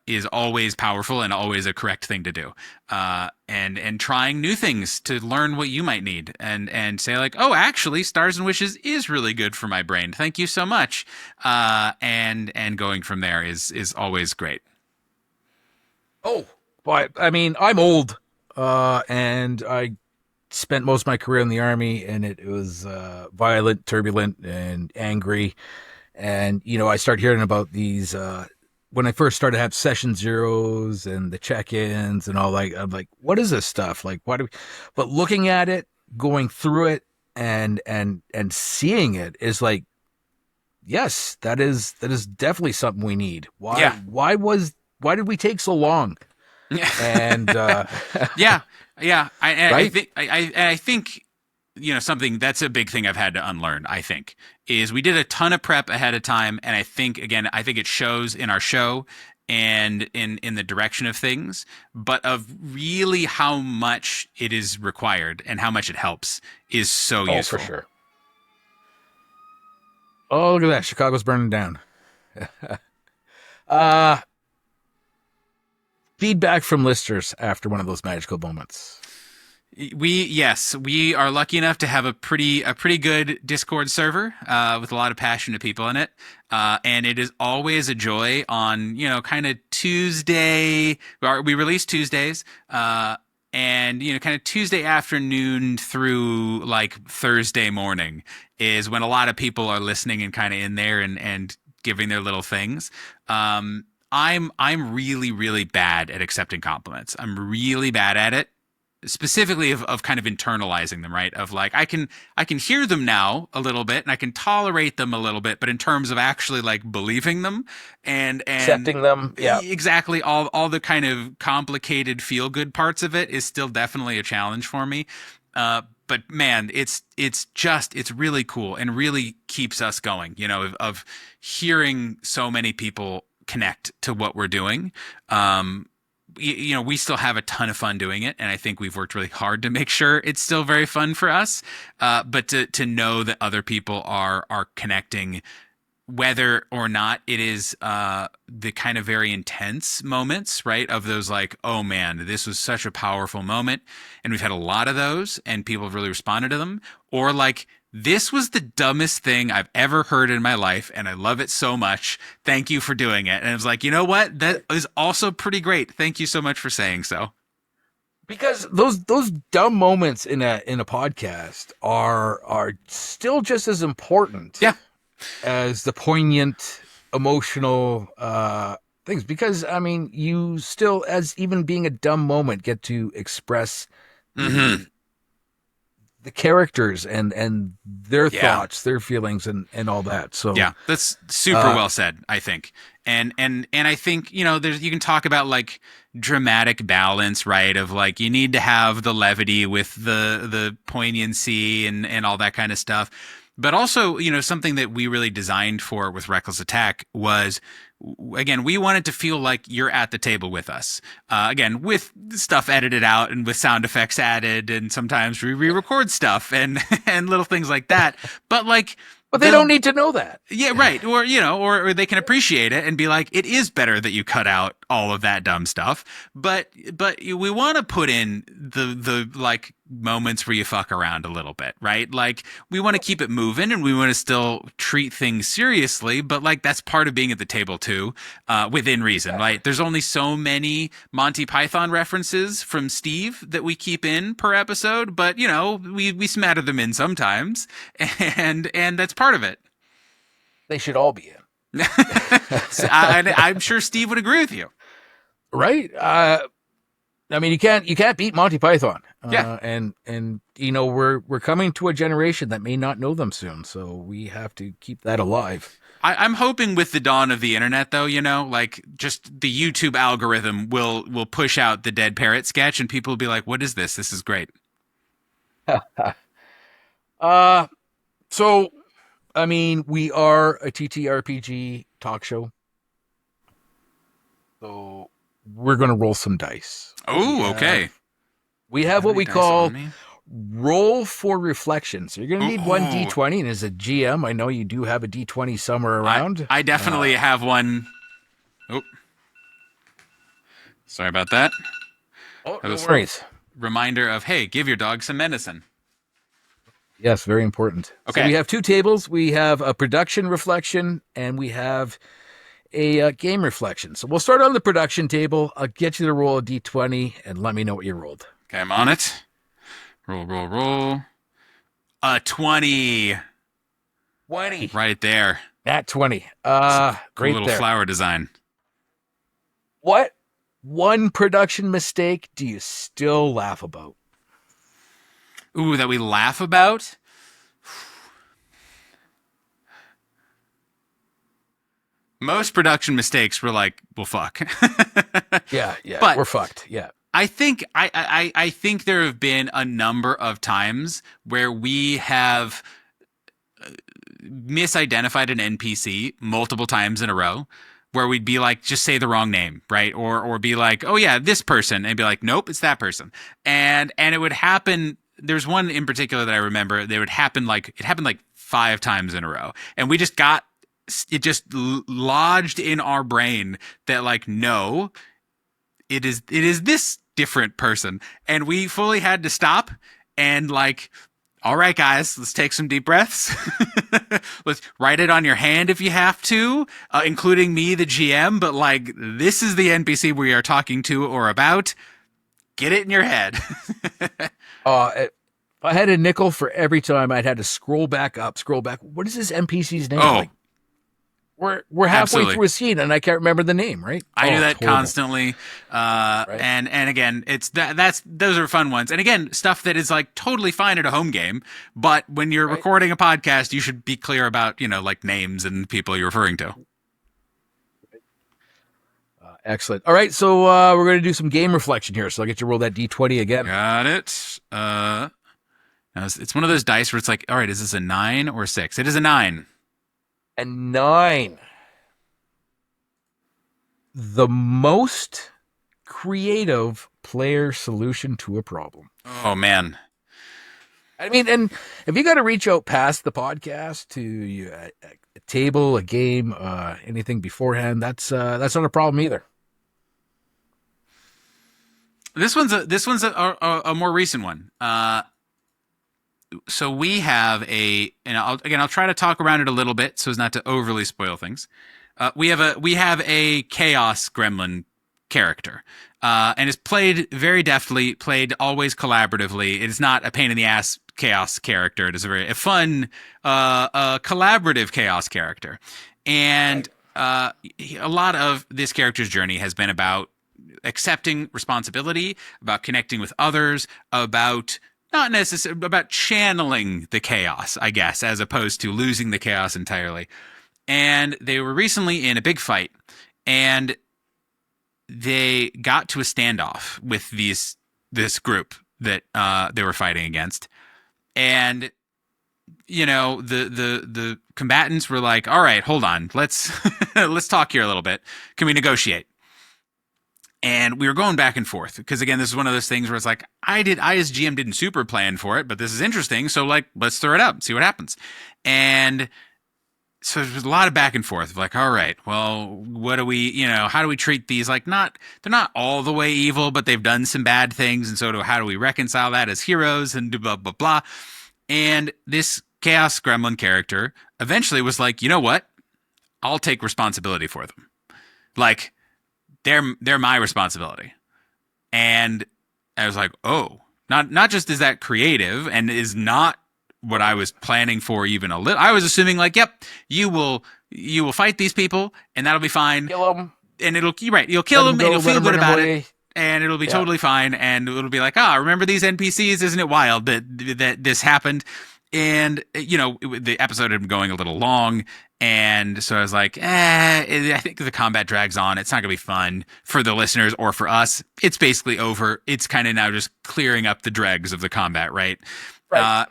is always powerful and always a correct thing to do. And trying new things to learn what you might need, and say like, oh, actually, Stars and Wishes is really good for my brain. Thank you so much. And going from there is always great. Oh, but I mean, I'm old, and I spent most of my career in the Army, and it was violent, turbulent, and angry. And, I started hearing about these, when I first started to have session zeros and the check-ins and all that. I'm like, what is this stuff? Like, but looking at it, going through it, and seeing it is like, yes, that is definitely something we need. Why? Yeah. Why did we take so long? And yeah. Right? I think something that's a big thing I've had to unlearn, I think, is we did a ton of prep ahead of time, and I think it shows in our show and in the direction of things, but of really how much it is required and how much it helps is so useful. For sure. Oh, look at that. Chicago's burning down. Feedback from listeners after one of those magical moments. We are lucky enough to have a pretty good Discord server with a lot of passionate people in it, and it is always a joy on kind of Tuesday. We release Tuesdays, and kind of Tuesday afternoon through like Thursday morning is when a lot of people are listening and kind of in there and giving their little things. I'm really, really bad at accepting compliments. I'm really bad at it. Specifically of kind of internalizing them, right? Of like, I can hear them now a little bit and I can tolerate them a little bit, but in terms of actually like believing them and accepting them, yeah, exactly. All the kind of complicated feel good parts of it is still definitely a challenge for me. But man, it's really cool and really keeps us going, of hearing so many people connect to what we're doing. We still have a ton of fun doing it, and I think we've worked really hard to make sure it's still very fun for us. But to know that other people are connecting whether or not it is the kind of very intense moments, right? Of those like, oh man, this was such a powerful moment. And we've had a lot of those and people have really responded to them. Or like, this was the dumbest thing I've ever heard in my life and I love it so much. Thank you for doing it. And I was like, you know what? That is also pretty great. Thank you so much for saying so. Because those dumb moments in a podcast are still just as important. Yeah. As the poignant, emotional things. Because I mean, you still, as even being a dumb moment, get to express the characters and their thoughts, their feelings, and all that. So yeah, that's super well said, I think. And I think, you know, you can talk about like dramatic balance, right? Of like, you need to have the levity with the poignancy and all that kind of stuff. But also, you know, something that we really designed for with Reckless Attack was, again, we wanted to feel like you're at the table with us. Again, with stuff edited out and with sound effects added, and sometimes we re-record stuff and little things like that. But like, but they don't need to know that. Yeah, right. Or, you know, or they can appreciate it and be like, it is better that you cut out all of that dumb stuff. But we want to put in the like moments where you fuck around a little bit, right? Like, we want to keep it moving and we want to still treat things seriously, but like, that's part of being at the table too, within reason, right? There's only so many Monty Python references from Steve that we keep in per episode, but you know, we smatter them in sometimes, and that's part of it. They should all be in. I'm sure Steve would agree with you. Right? I mean, you can't beat Monty Python. Yeah. And you know, we're coming to a generation that may not know them soon, so we have to keep that alive. I'm hoping with the dawn of the internet, though, you know, like just the YouTube algorithm will push out the Dead Parrot sketch, and people will be like, "What is this? This is great." So, I mean, we are a TTRPG talk show, so we're going to roll some dice. Oh, okay. We have what we call roll for reflection. So you're going to need one D20, and as a GM, I know you do have a D20 somewhere around. I definitely have one. Oh, sorry about that. Oh, no worries. Reminder of, hey, give your dog some medicine. Yes, very important. Okay. So we have two tables. We have a production reflection, and we have a game reflection. So we'll start on the production table. I'll get you to roll a D20, and let me know what you rolled. Okay, I'm on it. Roll. A 20. 20. Right there. At 20. Cool right little there. flower design. What one production mistake do you still laugh about? Ooh, that we laugh about? Most production mistakes were like, well, fuck. Yeah, But we're fucked. Yeah. I think I think there have been a number of times where we have misidentified an NPC multiple times in a row, where we'd be like, just say the wrong name, right? Or be like, oh yeah, this person, and be like, nope, it's that person. And it would happen. There's one in particular that I remember. It happened like 5 times in a row, and we just got it just lodged in our brain that like, no, it is this different person. And we fully had to stop and like, all right, guys, let's take some deep breaths. Let's write it on your hand if you have to, including me, the GM. But like, this is the NPC we are talking to or about. Get it in your head. If I had a nickel for every time I'd had to scroll back. What is this NPC's name? Oh, like, we're halfway absolutely. through a scene and I can't remember the name, right? I do that horrible. constantly. Right. And again, it's those are fun ones. And again, stuff that is like totally fine at a home game, but when you're recording a podcast, you should be clear about, you know, like names and people you're referring to. Excellent. All right, so we're going to do some game reflection here. So I'll get you to roll that D20 again. Got it. Now it's one of those dice where it's like, all right, is this a 9 or 6? It is a 9. A 9. The most creative player solution to a problem. Oh man. I mean, and if you got to reach out past the podcast to a table, a game, anything beforehand, that's not a problem either. This one's a more recent one. So we have and I'll try to talk around it a little bit so as not to overly spoil things. We have a chaos gremlin character, and is played very deftly, played always collaboratively. It is not a pain in the ass chaos character. It is a fun, collaborative chaos character, and a lot of this character's journey has been about accepting responsibility, about connecting with others, about not necessarily about channeling the chaos, I guess, as opposed to losing the chaos entirely. And they were recently in a big fight, and they got to a standoff with this group that they were fighting against. And the combatants were like, "All right, hold on, let's let's talk here a little bit. Can we negotiate?" And we were going back and forth because, again, this is one of those things where it's like, I as GM didn't super plan for it, but this is interesting. So, like, let's throw it up, see what happens. And so there's a lot of back and forth of like, all right, well, what do we, how do we treat these? Like, they're not all the way evil, but they've done some bad things. And so how do we reconcile that as heroes and blah, blah, blah. And this Chaos Gremlin character eventually was like, you know what? I'll take responsibility for them. Like, they're my responsibility. And I was like, oh, not just is that creative and is not what I was planning for even a little. I was assuming like, yep, you will fight these people and that'll be fine. Kill them. And you'll kill them and you'll feel good about it. And it'll be totally fine. And it'll be like, remember these NPCs? Isn't it wild that this happened? And, the episode had been going a little long. And so I was like, I think the combat drags on. It's not going to be fun for the listeners or for us. It's basically over. It's kind of now just clearing up the dregs of the combat, right?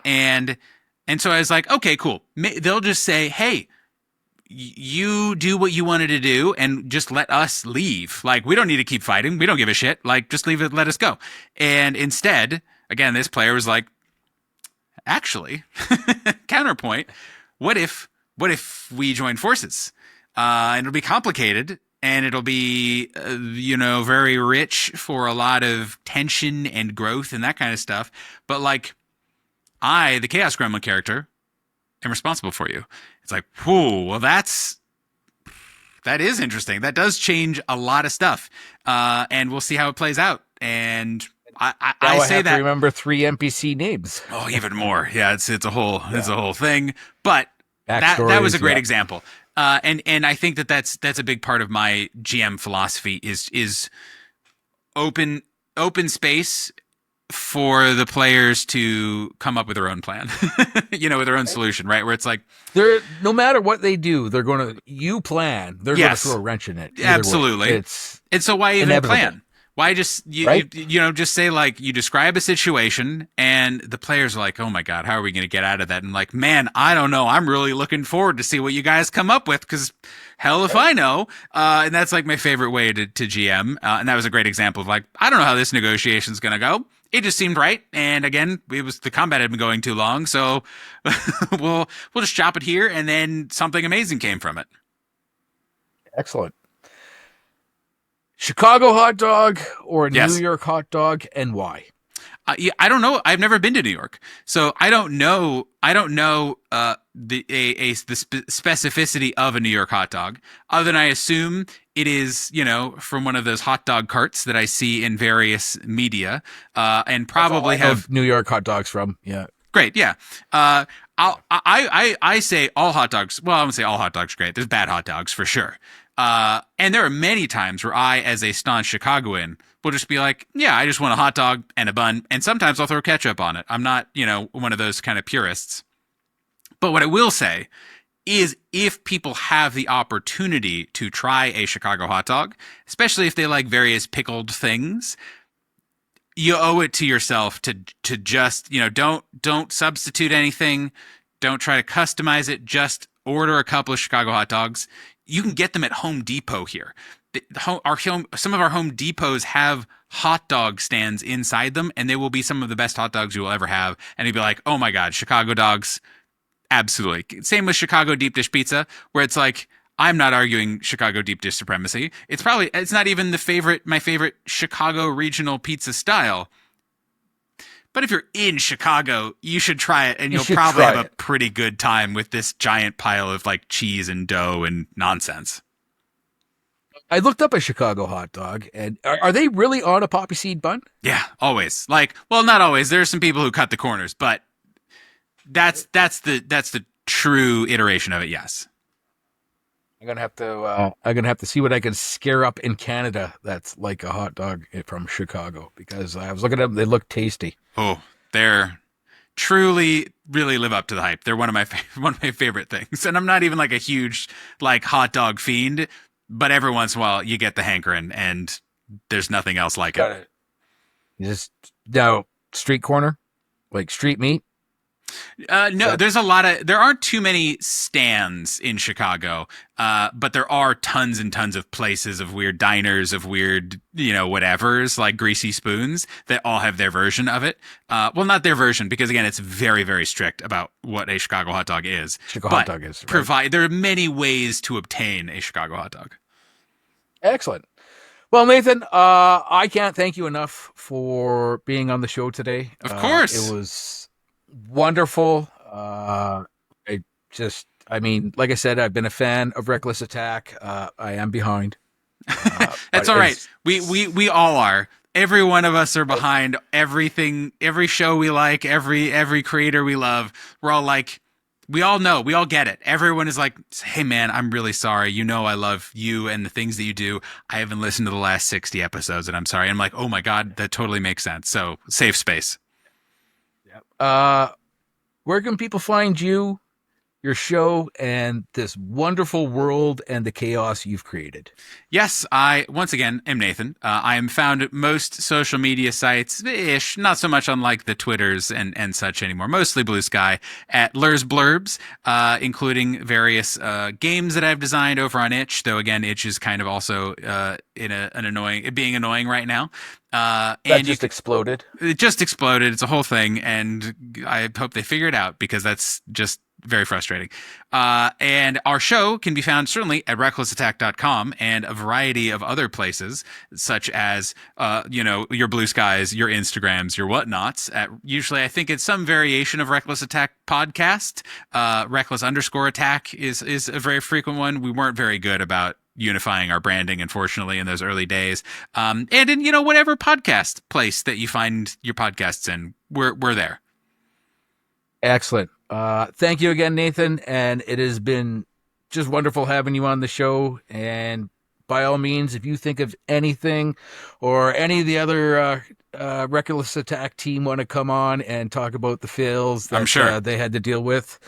And so I was like, okay, cool. They'll just say, hey, you do what you wanted to do and just let us leave. Like, we don't need to keep fighting. We don't give a shit. Like, just leave it. Let us go. And instead, again, this player was like, actually, counterpoint, what if we join forces? And it'll be complicated and it'll be, very rich for a lot of tension and growth and that kind of stuff. But like, I, the Chaos Gremlin character, am responsible for you. It's like, whoa, well, that is interesting. That does change a lot of stuff. And we'll see how it plays out. And I say that. Remember 3 NPC names. Oh, even more. Yeah, it's a whole thing. But that was a great example. And I think that's a big part of my GM philosophy is open space for the players to come up with their own plan, with their own solution, right? Where it's like, no matter what they do, they're going to, you plan, they're going to throw a wrench in it. Absolutely. And so why even inevitable. plan? Why just, just say like, you describe a situation and the players are like, oh my God, how are we going to get out of that? And like, man, I don't know. I'm really looking forward to see what you guys come up with because hell if I know. And that's like my favorite way to GM. And that was a great example of like, I don't know how this negotiation is going to go. It just seemed right. And again, the combat had been going too long. So we'll just chop it here. And then something amazing came from it. Excellent. Chicago hot dog or Yes. New York hot dog, and why? I don't know. I've never been to New York, so I don't know. The specificity of a New York hot dog, other than I assume it is, from one of those hot dog carts that I see in various media, and probably have New York hot dogs from. Yeah, great. Yeah. I say all hot dogs. Well, I wouldn't say all hot dogs are great. There's bad hot dogs for sure. And there are many times where I, as a staunch Chicagoan, will just be like, yeah, I just want a hot dog and a bun. And sometimes I'll throw ketchup on it. I'm not, one of those kind of purists. But what I will say is if people have the opportunity to try a Chicago hot dog, especially if they like various pickled things, you owe it to yourself to just, don't substitute anything. Don't try to customize it. Just order a couple of Chicago hot dogs. You can get them at Home Depot here. some of our Home Depots have hot dog stands inside them, and they will be some of the best hot dogs you will ever have. And you'd be like, oh my God, Chicago dogs. Absolutely. Same with Chicago deep dish pizza, where it's like, I'm not arguing Chicago deep dish supremacy. It's not even my favorite Chicago regional pizza style. But if you're in Chicago, you should try it, and you'll probably have a pretty good time with this giant pile of like cheese and dough and nonsense. I looked up a Chicago hot dog, and are they really on a poppy seed bun? Yeah, always. Like, well, not always. There are some people who cut the corners, but that's the true iteration of it. Yes. I'm gonna have to see what I can scare up in Canada that's like a hot dog from Chicago, because I was looking at them. They look tasty. Oh, they're truly really live up to the hype. They're one of my favorite things, and I'm not even like a huge like hot dog fiend. But every once in a while, you get the hankering, and there's nothing else like it. Just now, street corner, like street meat. No, there aren't too many stands in Chicago, but there are tons and tons of places, of weird diners, of weird, whatevers, like Greasy Spoons, that all have their version of it. Well, not their version, because again, it's very, very strict about what a Chicago hot dog is. Hot dog is, right? There are many ways to obtain a Chicago hot dog. Excellent. Well, Nathan, I can't thank you enough for being on the show today. Of course. It was wonderful. Like I said, I've been a fan of Reckless Attack. I am behind. That's all right. We all are. Every one of us are behind everything, every show we like, every creator we love. We're all like, we all know, we all get it. Everyone is like, hey man, I'm really sorry. I love you and the things that you do. I haven't listened to the last 60 episodes and I'm sorry. And I'm like, oh my God, that totally makes sense. So safe space. Where can people find you, your show, and this wonderful world and the chaos you've created? Yes, I, once again, am Nathan. I am found at most social media sites-ish, not so much on like the Twitters and such anymore, mostly Blue Sky, at Lurz Blurbs, including various games that I've designed over on Itch, though again, Itch is kind of also being annoying right now. That just exploded. It just exploded. It's a whole thing, and I hope they figure it out, because that's just very frustrating. And our show can be found certainly at recklessattack.com and a variety of other places, such as, your Blue Skies, your Instagrams, your whatnots. Usually, I think it's some variation of Reckless Attack podcast. Reckless_attack is a very frequent one. We weren't very good about unifying our branding, unfortunately, in those early days. And in, whatever podcast place that you find your podcasts in, we're there. Excellent. Thank you again, Nathan. And it has been just wonderful having you on the show. And by all means, if you think of anything or any of the other Reckless Attack team want to come on and talk about the fails that I'm sure they had to deal with,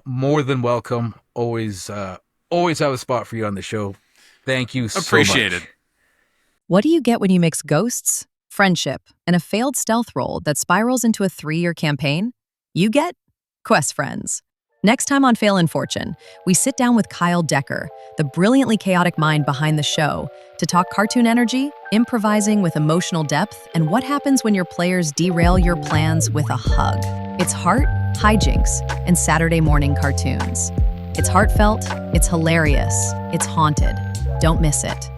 more than welcome. Always have a spot for you on the show. Thank you so much. Appreciate it. What do you get when you mix ghosts, friendship, and a failed stealth roll that spirals into a 3-year campaign? You get Quest Friends. Next time on Fail in Fortune, we sit down with Kyle Decker, the brilliantly chaotic mind behind the show, to talk cartoon energy, improvising with emotional depth, and what happens when your players derail your plans with a hug. It's heart, hijinks, and Saturday morning cartoons. It's heartfelt, it's hilarious, it's haunted. Don't miss it.